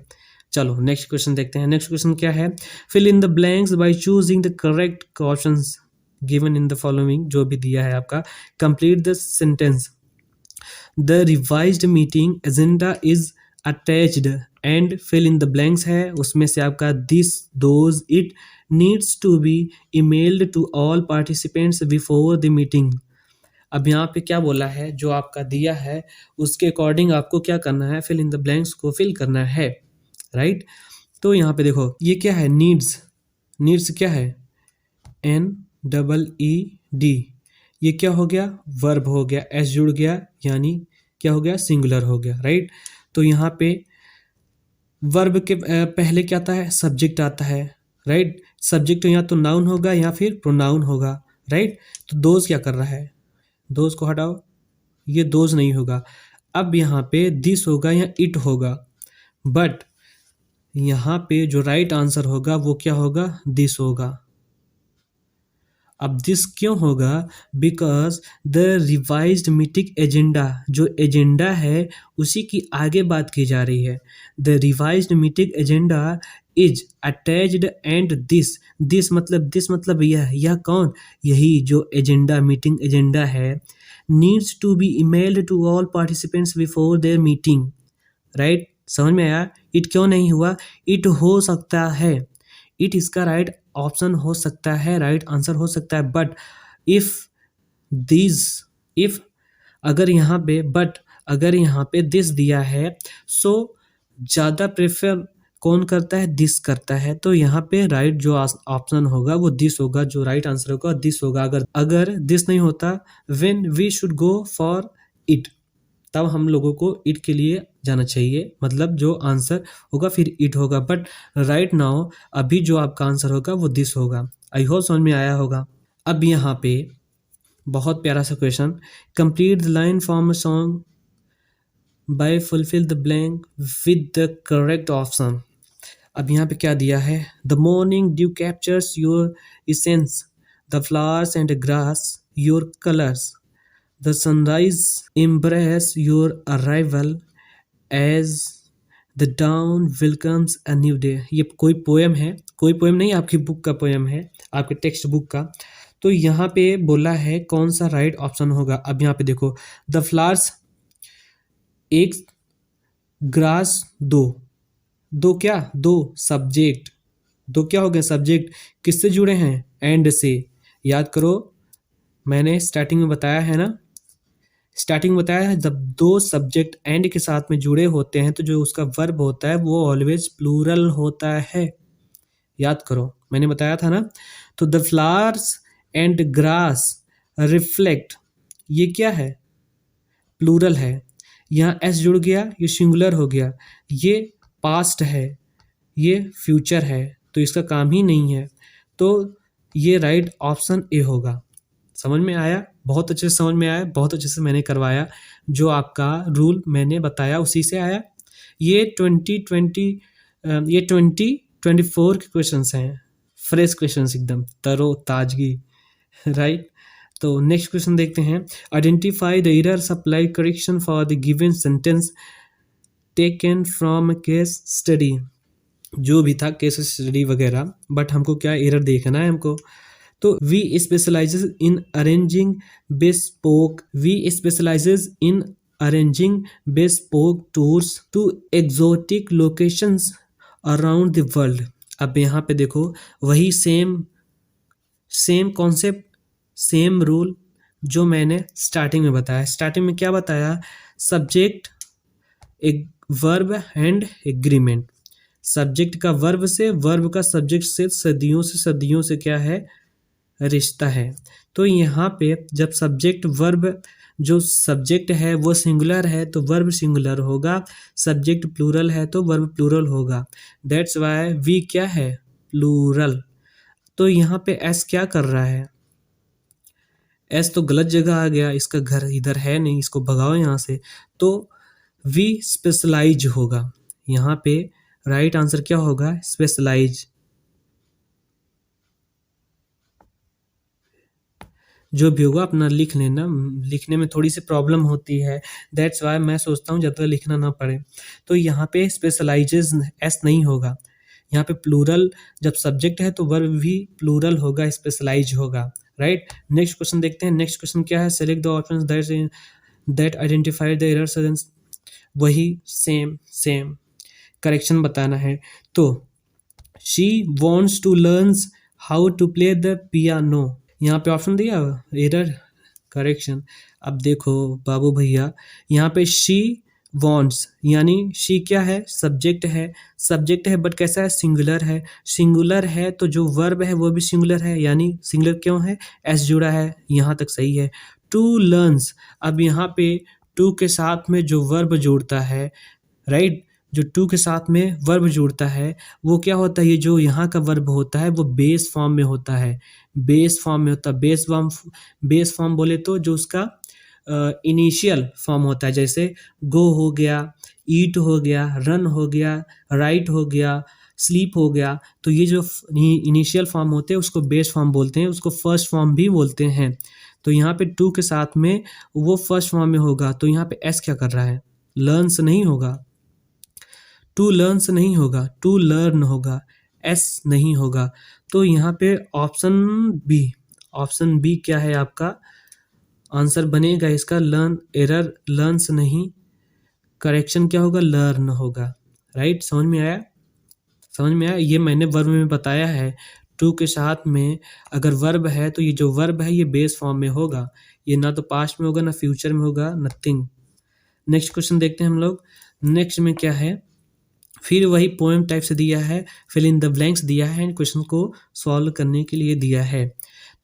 चलो नेक्स्ट क्वेश्चन देखते हैं। नेक्स्ट क्वेश्चन क्या है, fill in the blanks by choosing the correct options given in the following. जो भी दिया है आपका, complete the sentence. The revised meeting agenda is attached and fill in the blanks है, उसमें से आपका this, those, it needs to be emailed to all participants before the meeting. अब यहाँ पे क्या बोला है, जो आपका दिया है उसके अकॉर्डिंग आपको क्या करना है, फिल इन द ब्लैंक्स को फिल करना है। राइट, तो यहाँ पे देखो ये क्या है, नीड्स। नीड्स क्या है, NEED। ये क्या हो गया, वर्ब हो गया, एस जुड़ गया, यानी क्या हो गया, सिंगुलर हो गया। राइट, तो यहाँ पे वर्ब के पहले क्या आता है, सब्जेक्ट आता है। राइट, सब्जेक्ट या तो नाउन होगा या फिर प्रोनाउन होगा। राइट, तो दोज क्या कर रहा है, दोज को हटाओ, ये दोज नहीं होगा। अब यहाँ पे दिस होगा या इट होगा, बट यहाँ पे जो राइट आंसर होगा वो क्या होगा, दिस होगा। अब दिस क्यों होगा, because the revised meeting agenda, जो एजेंडा है उसी की आगे बात की जा रही है। The revised meeting agenda is attached and this मतलब यह कौन, यही जो एजेंडा, मीटिंग एजेंडा है, needs to be emailed to all participants before their meeting. Right, समझ में आया, इट क्यों नहीं हुआ, इट हो सकता है, इट इसका राइट ऑप्शन हो सकता है, राइट आंसर हो सकता है, बट इफ दिस, इफ अगर यहाँ पे, बट अगर यहाँ पे दिस दिया है, सो ज़्यादा प्रेफर कौन करता है, दिस करता है। तो यहाँ पे राइट जो ऑप्शन होगा वो दिस होगा, जो राइट आंसर होगा दिस होगा। अगर दिस नहीं होता, when we should go for it, तब हम लोगों को इट के लिए जाना चाहिए, मतलब जो आंसर होगा फिर इट होगा। बट राइट नाउ अभी जो आपका आंसर होगा वो दिस होगा। आई होप समझ में आया होगा। अब यहाँ पे बहुत प्यारा सा question, complete the line form a song by fulfil the blank with the correct option. अब यहाँ पे क्या दिया है, the morning due captures your essence, the flowers and grass your colours, the sunrise embrace your arrival as the dawn welcomes a new day। ये कोई poem है, कोई पोएम नहीं, आपकी बुक का पोएम है, आपके टेक्स्ट बुक का। तो यहाँ पे बोला है कौन सा राइट ऑप्शन होगा। अब यहाँ पे देखो, द फ्लावर्स एक, ग्रास दो, दो क्या, दो सब्जेक्ट, दो क्या हो गया, सब्जेक्ट किससे जुड़े हैं, एंड से। याद करो मैंने स्टार्टिंग में बताया है ना, स्टार्टिंग में बताया है, जब दो सब्जेक्ट एंड के साथ में जुड़े होते हैं तो जो उसका वर्ब होता है वो ऑलवेज प्लूरल होता है। याद करो मैंने बताया था ना। तो the flowers and grass reflect, ये क्या है, प्लूरल है। यहाँ एस जुड़ गया, ये सिंगुलर हो गया, ये पास्ट है, ये फ्यूचर है, तो इसका काम ही नहीं है। तो ये राइट ऑप्शन ए होगा। समझ में आया, बहुत अच्छे से समझ में आया, बहुत अच्छे से मैंने करवाया, जो आपका रूल मैंने बताया उसी से आया। ये 2024 के क्वेश्चंस हैं, फ्रेश क्वेश्चंस, एकदम तरो ताजगी। राइट, तो नेक्स्ट क्वेश्चन देखते हैं, identify the error supply correction for the given sentence taken from case study. जो भी था केस स्टडी वगैरह, बट हमको क्या एरर देखना है हमको। तो we specializes in arranging bespoke tours to exotic locations around the world. अब यहाँ पे देखो वही सेम कॉन्सेप्ट, सेम रूल जो मैंने स्टार्टिंग में बताया। स्टार्टिंग में क्या बताया, सब्जेक्ट, एक वर्ब एंड एग्रीमेंट। सब्जेक्ट का वर्ब से, वर्ब का सब्जेक्ट से सदियों से क्या है, रिश्ता है। तो यहाँ पे जब सब्जेक्ट वर्ब, जो सब्जेक्ट है वो सिंगुलर है तो वर्ब सिंगुलर होगा, सब्जेक्ट प्लूरल है तो वर्ब प्लूरल होगा। दैट्स वाई वी क्या है, प्लूरल। तो यहाँ पे एस क्या कर रहा है, एस तो गलत जगह आ गया, इसका घर इधर है नहीं, इसको भगाओ यहाँ से। तो वी स्पेशलाइज होगा यहाँ पे। राइट आंसर क्या होगा? स्पेशलाइज। जो भी होगा अपना लिख लेना, लिखने में थोड़ी सी प्रॉब्लम होती है, दैट्स वाई मैं सोचता हूँ ज़्यादा लिखना ना पड़े। तो यहाँ पे स्पेशलाइजेज एस नहीं होगा, यहाँ पे प्लूरल जब सब्जेक्ट है तो वर्ब भी प्लूरल होगा, स्पेशलाइज होगा। राइट, नेक्स्ट क्वेश्चन देखते हैं। नेक्स्ट क्वेश्चन क्या है? Select the option that identify the error. वही सेम सेम करेक्शन बताना है। तो she wants to learn how to play the piano, यहाँ पे ऑप्शन दिया एरर करेक्शन। अब देखो बाबू भैया, यहाँ पे शी वॉन्ट्स यानी शी क्या है? सब्जेक्ट है। सब्जेक्ट है बट कैसा है? सिंगुलर है। सिंगुलर है तो जो वर्ब है वो भी सिंगुलर है, यानी सिंगुलर क्यों है? एस जुड़ा है, यहाँ तक सही है। टू लर्न्स, अब यहाँ पे टू के साथ में जो वर्ब जुड़ता है, राइट, जो टू के साथ में वर्ब जुड़ता है वो क्या होता है? ये जो यहाँ का वर्ब होता है वो बेस फॉर्म में होता है। बेस फॉर्म में होता है। बेस फॉर्म बोले तो जो उसका इनिशियल फॉर्म होता है, जैसे गो हो गया, ईट हो गया, रन हो गया, राइट हो गया, स्लीप हो गया। तो ये जो इनिशियल फॉर्म होते हैं उसको बेस फॉर्म बोलते हैं, उसको फर्स्ट फॉर्म भी बोलते हैं। तो यहाँ पे टू के साथ में वो फर्स्ट फॉर्म में होगा, तो यहाँ पे एस क्या कर रहा है? लर्न्स नहीं होगा, टू लर्न्स नहीं होगा, टू लर्न होगा, एस नहीं होगा। तो यहाँ पे ऑप्शन बी क्या है आपका आंसर बनेगा इसका? लर्न, एरर लर्न्स नहीं, करेक्शन क्या होगा? लर्न होगा। राइट, समझ में आया? समझ में आया? ये मैंने वर्ब में बताया है, टू के साथ में अगर वर्ब है तो ये जो वर्ब है ये बेस फॉर्म में होगा, ये ना तो पास्ट में होगा ना फ्यूचर में होगा, नथिंग। नेक्स्ट क्वेश्चन देखते हैं हम लोग। नेक्स्ट में क्या है? फिर वही पोएम टाइप से दिया है, फिल इन द ब्लैंक्स दिया है, एंड क्वेश्चन को सॉल्व करने के लिए दिया है।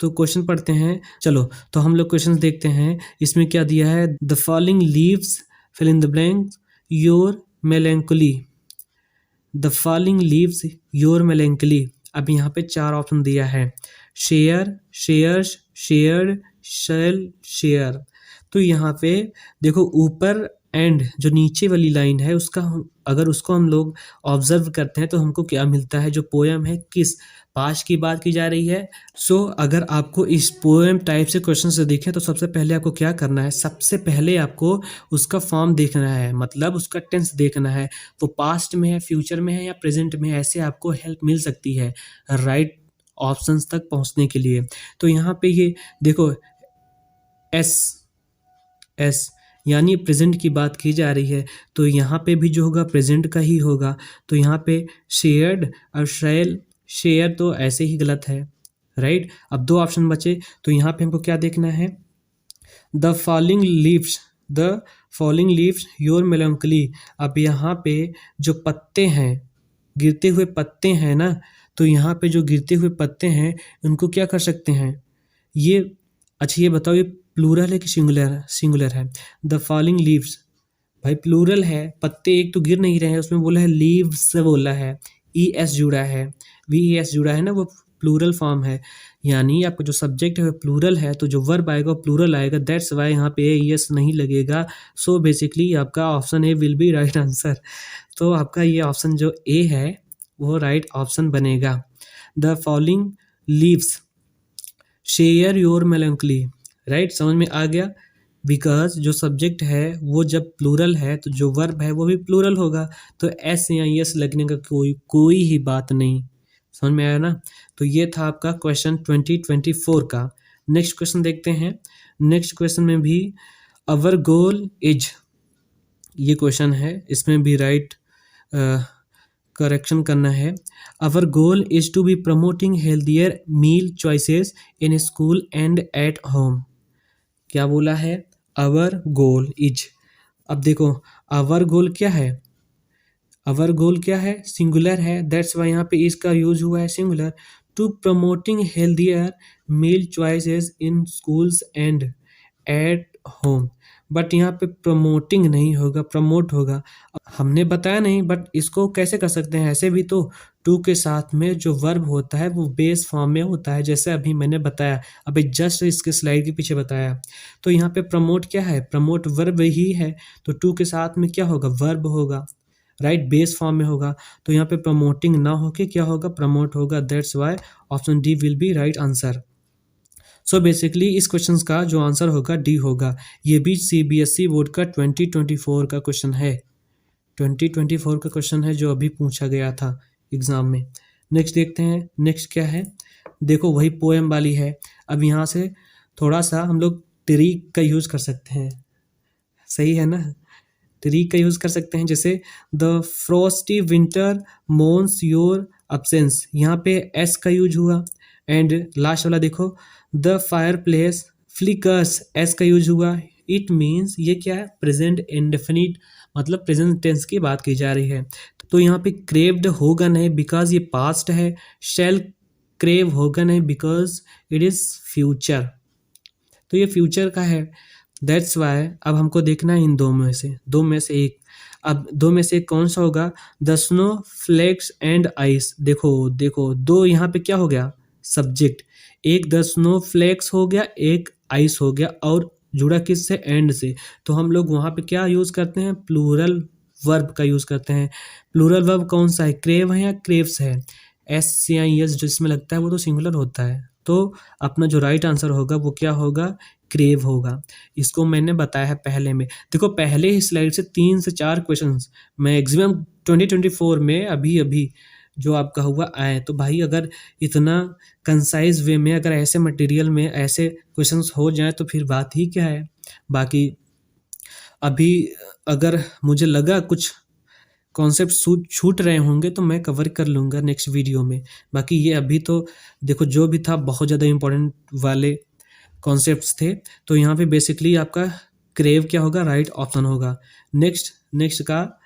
तो क्वेश्चन पढ़ते हैं, चलो तो हम लोग क्वेश्चन देखते हैं। इसमें क्या दिया है? The following leaves fill in the blanks your melancholy. The following leaves your melancholy. अब यहाँ पे चार ऑप्शन दिया है, share, shares, shared, shall, share. तो यहाँ पे देखो ऊपर एंड जो नीचे वाली लाइन है उसका अगर उसको हम लोग ऑब्जर्व करते हैं तो हमको क्या मिलता है? जो पोएम है किस पास्ट की बात की जा रही है। सो अगर आपको इस पोएम टाइप से क्वेश्चन से दिखे तो सबसे पहले आपको क्या करना है? सबसे पहले आपको उसका फॉर्म देखना है, मतलब उसका टेंस देखना है, वो पास्ट में है, फ्यूचर में है या प्रेजेंट में है। ऐसे आपको हेल्प मिल सकती है राइट ऑप्शंस तक पहुंचने के लिए। तो यहाँ पे ये देखो एस एस यानी प्रेजेंट की बात की जा रही है, तो यहाँ पे भी जो होगा प्रेजेंट का ही होगा। तो यहाँ पे शेयर्ड और शेल, शेयर तो ऐसे ही गलत है। राइट, अब दो ऑप्शन बचे, तो यहाँ पे हमको क्या देखना है? The falling leaves, the falling leaves your melancholy. अब यहाँ पे जो पत्ते हैं, गिरते हुए पत्ते हैं ना, तो यहाँ पे जो गिरते हुए पत्ते हैं उनको क्या कर सकते हैं? ये अच्छा ये बताओ, ये प्लूरल है कि सिंगुलर? सिंगुलर है। द फॉलिंग लीव्स, भाई प्लूरल है, पत्ते एक तो गिर नहीं रहे हैं, उसमें बोला है लीव्स बोला है, ई एस जुड़ा है, वी ई एस जुड़ा है ना, वो प्लूरल फॉर्म है। यानी आपका जो सब्जेक्ट है वो प्लूरल है, तो जो वर्ब आएगा वो प्लूरल आएगा, दैट्स वाई यहाँ पे ई एस नहीं लगेगा। सो बेसिकली आपका option A will be right answer. तो आपका ये ऑप्शन जो ए है वो राइट ऑप्शन बनेगा। The following leaves share your melancholy. Right, समझ में आ गया? बिकॉज जो सब्जेक्ट है वो जब प्लूरल है तो जो वर्ब है वो भी प्लूरल होगा, तो एस या एस लगने का कोई ही बात नहीं। समझ में आया ना? तो ये था आपका क्वेश्चन 2024 का। नेक्स्ट क्वेश्चन देखते हैं। नेक्स्ट क्वेश्चन में भी अवर गोल इज, ये क्वेश्चन है, इसमें भी राइट करेक्शन करना है। Our goal is to be promoting healthier meal choices in school and at home. क्या बोला है? Our goal is. अब देखो अवर गोल क्या है? अवर गोल क्या है? सिंगुलर है, दैट्स वाई यहाँ पे इसका यूज हुआ है singular. To promoting healthier meal choices in schools and at home. But यहाँ पे प्रमोटिंग नहीं होगा, प्रमोट होगा। हमने बताया नहीं, बट इसको कैसे कर सकते हैं, ऐसे भी तो टू के साथ में जो वर्ब होता है वो बेस फॉर्म में होता है, जैसे अभी मैंने बताया, अभी जस्ट इसके स्लाइड के पीछे बताया। तो यहाँ पे प्रमोट क्या है, प्रमोट वर्ब ही है, तो टू के साथ में क्या होगा, वर्ब होगा, राइट, बेस फॉर्म में होगा। तो यहाँ पे प्रमोटिंग ना होके क्या होगा, प्रमोट होगा। That's why option D will be right answer. So basically इस क्वेश्चन का जो आंसर होगा डी होगा। ये भी सीबीएसई बोर्ड का 2024 का क्वेश्चन है, 2024 का क्वेश्चन है जो अभी पूछा गया था एग्जाम में। नेक्स्ट देखते हैं, नेक्स्ट क्या है, देखो वही पोएम वाली है। अब यहाँ से थोड़ा सा हम लोग ट्री का यूज़ कर सकते हैं, सही है ना, ट्री का यूज़ कर सकते हैं। जैसे the frosty winter mourns your absence, यहाँ पे एस का यूज हुआ। एंड लास्ट वाला देखो, the fire place flickers, S का यूज हुआ। इट मीन्स ये क्या है, प्रेजेंट इंडेफिनिट, मतलब प्रेजेंट टेंस की बात की जा रही है। तो यहाँ पे क्रेव्ड होगा नहीं बिकॉज ये पास्ट है, शैल क्रेव होगा नहीं बिकॉज इट इज़ फ्यूचर, तो ये फ्यूचर का है। दैट्स वाई अब हमको देखना है इन दो में से एक। अब दो में से एक कौन सा होगा, the snow flakes and ice. देखो देखो, दो यहाँ पे क्या हो गया, सब्जेक्ट, एक द स्नो फ्लेक्स हो गया, एक आइस हो गया, और जुड़ा किस से, एंड से। तो हम लोग वहाँ पे क्या यूज़ करते हैं, प्लूरल वर्ब का यूज़ करते हैं। प्लूरल वर्ब कौन सा है, क्रेव है या क्रेव्स है, एस या एस जिसमें लगता है वो तो सिंगुलर होता है। तो अपना जो राइट आंसर होगा वो क्या होगा, क्रेव होगा। इसको मैंने बताया है पहले में। देखो पहले ही स्लाइड से 3 से 4 क्वेश्चंस मैक्सिमम 2024 में अभी अभी जो आपका हुआ आए। तो भाई अगर इतना कंसाइज वे में अगर ऐसे मटेरियल में ऐसे क्वेश्चंस हो जाए तो फिर बात ही क्या है। बाकी अभी अगर मुझे लगा कुछ कॉन्सेप्ट छूट रहे होंगे तो मैं कवर कर लूँगा नेक्स्ट वीडियो में। बाकी ये अभी तो देखो जो भी था बहुत ज़्यादा इम्पोर्टेंट वाले कॉन्सेप्ट्स थे। तो यहाँ पे बेसिकली आपका क्रेव क्या होगा, राइट ऑप्शन होगा। नेक्स्ट नेक्स्ट का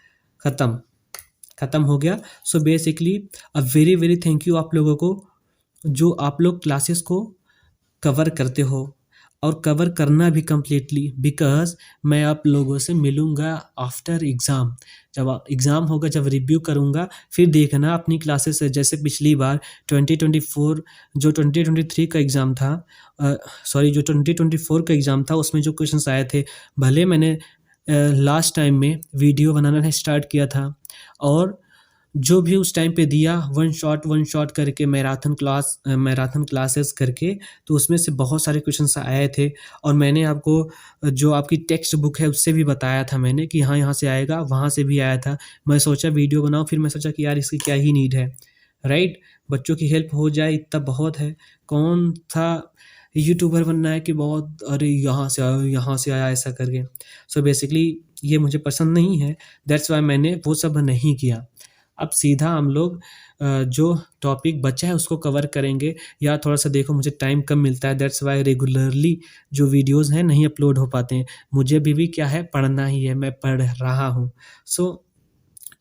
ख़त्म हो गया। So basically a very very thank you आप लोगों को जो आप लोग क्लासेस को कवर करते हो और कवर करना भी कम्प्लीटली, बिकॉज मैं आप लोगों से मिलूँगा आफ्टर एग्ज़ाम। जब एग्ज़ाम होगा, जब रिव्यू करूँगा, फिर देखना अपनी क्लासेस से। जैसे पिछली बार 2024 जो 2023 का एग्ज़ाम था, सॉरी जो 2024 का एग्ज़ाम था उसमें जो क्वेश्चंस आए थे, भले मैंने लास्ट टाइम में वीडियो बनाना स्टार्ट किया था और जो भी उस टाइम पे दिया वन शॉट करके मैराथन क्लासेस करके, तो उसमें से बहुत सारे क्वेश्चंस आए थे। और मैंने आपको जो आपकी टेक्स्ट बुक है उससे भी बताया था मैंने कि हाँ यहाँ से आएगा, वहाँ से भी आया था। मैं सोचा वीडियो बनाऊँ, फिर मैं सोचा कि यार इसकी क्या ही नीड है, राइट। बच्चों की हेल्प हो जाए इतना बहुत है। कौन था यूट्यूबर बनना है कि बहुत अरे यहाँ से आया ऐसा करके। सो बेसिकली ये मुझे पसंद नहीं है, दैट्स वाई मैंने वो सब नहीं किया। अब सीधा हम लोग जो टॉपिक बचा है उसको कवर करेंगे। या थोड़ा सा देखो मुझे टाइम कम मिलता है, दैट्स वाई रेगुलरली जो वीडियोस हैं नहीं अपलोड हो पाते हैं। मुझे भी क्या है, पढ़ना ही है, मैं पढ़ रहा हूँ। सो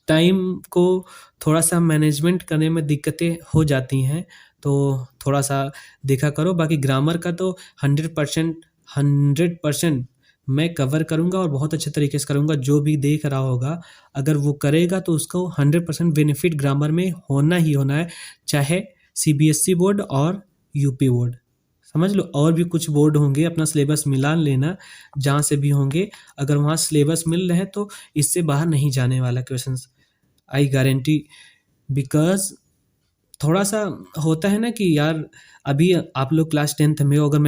टाइम को थोड़ा सा मैनेजमेंट करने में दिक्कतें हो जाती हैं, तो थोड़ा सा देखा करो। बाकी ग्रामर का तो 100% मैं कवर करूँगा और बहुत अच्छे तरीके से करूँगा। जो भी देख रहा होगा अगर वो करेगा तो उसको 100% बेनिफिट ग्रामर में होना ही होना है, चाहे सीबीएसई बोर्ड और यूपी बोर्ड, समझ लो। और भी कुछ बोर्ड होंगे, अपना सिलेबस मिला लेना जहाँ से भी होंगे। अगर वहाँ सिलेबस मिल रहे हैं तो इससे बाहर नहीं जाने वाला क्वेश्चंस, आई गारंटी। बिकॉज थोड़ा सा होता है ना कि यार अभी आप लोग क्लास 10th में हो, अगर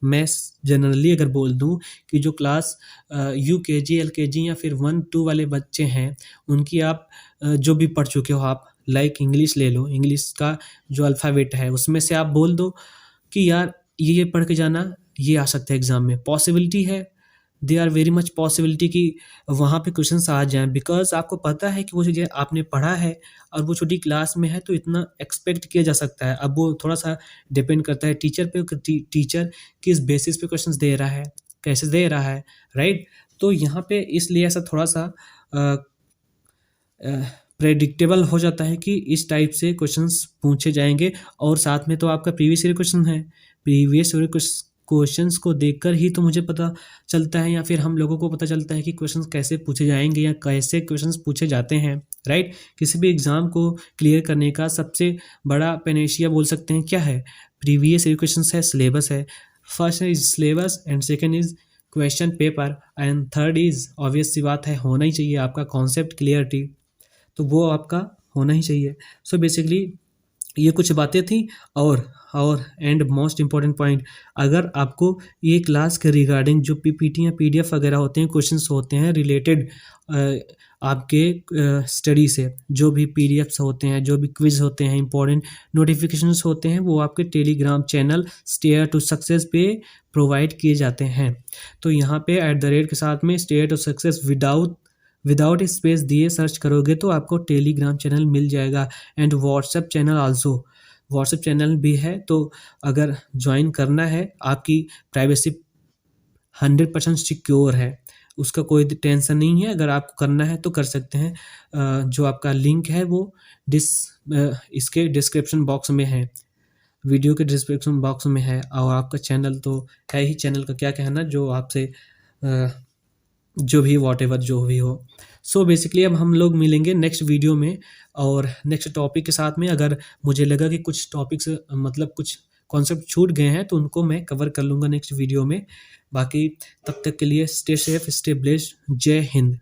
मैं जनरली अगर बोल दूं कि जो क्लास यूकेजी एलकेजी या फिर 1-2 वाले बच्चे हैं उनकी आप जो भी पढ़ चुके हो आप, लाइक इंग्लिश ले लो, इंग्लिश का जो अल्फ़ाबेट है उसमें से आप बोल दो कि यार ये पढ़ के जाना, ये आ सकता है एग्ज़ाम में, पॉसिबिलिटी है, they are very much possibility कि वहाँ पे क्वेश्चंस आ जाएँ। बिकॉज़ आपको पता है कि वो चीज़ें आपने पढ़ा है और वो छोटी क्लास में है तो इतना एक्सपेक्ट किया जा सकता है। अब वो थोड़ा-सा डिपेंड करता है टीचर पे कि टीचर किस बेसिस पे क्वेश्चंस दे रहा है, कैसे दे रहा है, राइट? तो यहाँ पे इसलिए ऐसा थोड़ा-सा अ प्रेडिक्टेबल हो जाता है कि इस टाइप से क्वेश्चंस पूछे जाएँगे। और साथ में तो आपका प्रीवियस ईयर क्वेश्चन है, प्रीवियस ईयर क्वेश्चंस को देखकर ही तो मुझे पता चलता है या फिर हम लोगों को पता चलता है कि क्वेश्चंस कैसे पूछे जाएंगे या कैसे क्वेश्चंस पूछे जाते हैं, राइट। किसी भी एग्ज़ाम को क्लियर करने का सबसे बड़ा पैनेशिया बोल सकते हैं क्या है? प्रीवियस क्वेश्चंस है, सिलेबस है। First is syllabus and second is question paper and third is obvious सी बात है होना ही चाहिए आपका कॉन्सेप्ट क्लियरिटी, तो वो आपका होना ही चाहिए। सो बेसिकली ये कुछ बातें थी। और एंड मोस्ट इम्पॉर्टेंट पॉइंट, अगर आपको ये क्लास के रिगार्डिंग जो पीपीटी या पीडीएफ वगैरह होते हैं, क्वेश्चंस होते हैं रिलेटेड आपके स्टडी से, जो भी पीडीएफ्स होते हैं, जो भी क्विज होते हैं, इंपॉर्टेंट नोटिफिकेशंस होते हैं, वो आपके Telegram channel stair to success पे प्रोवाइड किए जाते हैं। तो यहाँ पे @ के साथ में stair to success without space दिए सर्च करोगे तो आपको टेलीग्राम चैनल मिल जाएगा। And WhatsApp channel also, WhatsApp channel भी है। तो अगर ज्वाइन करना है, आपकी प्राइवेसी 100% सिक्योर है, उसका कोई टेंशन नहीं है। अगर आपको करना है तो कर सकते हैं। जो आपका लिंक है वो इसके डिस्क्रिप्शन बॉक्स में है, वीडियो के डिस्क्रिप्शन बॉक्स में है। और आपका चैनल तो है ही, चैनल का क्या कहना, जो आपसे जो भी वॉटेवर जो भी हो। सो बेसिकली अब हम लोग मिलेंगे नेक्स्ट वीडियो में और नेक्स्ट टॉपिक के साथ में। अगर मुझे लगा कि कुछ टॉपिक्स मतलब कुछ कॉन्सेप्ट छूट गए हैं तो उनको मैं कवर कर लूँगा नेक्स्ट वीडियो में। बाकी तब तक के लिए स्टे सेफ, स्टे ब्लेस्ड। जय हिंद।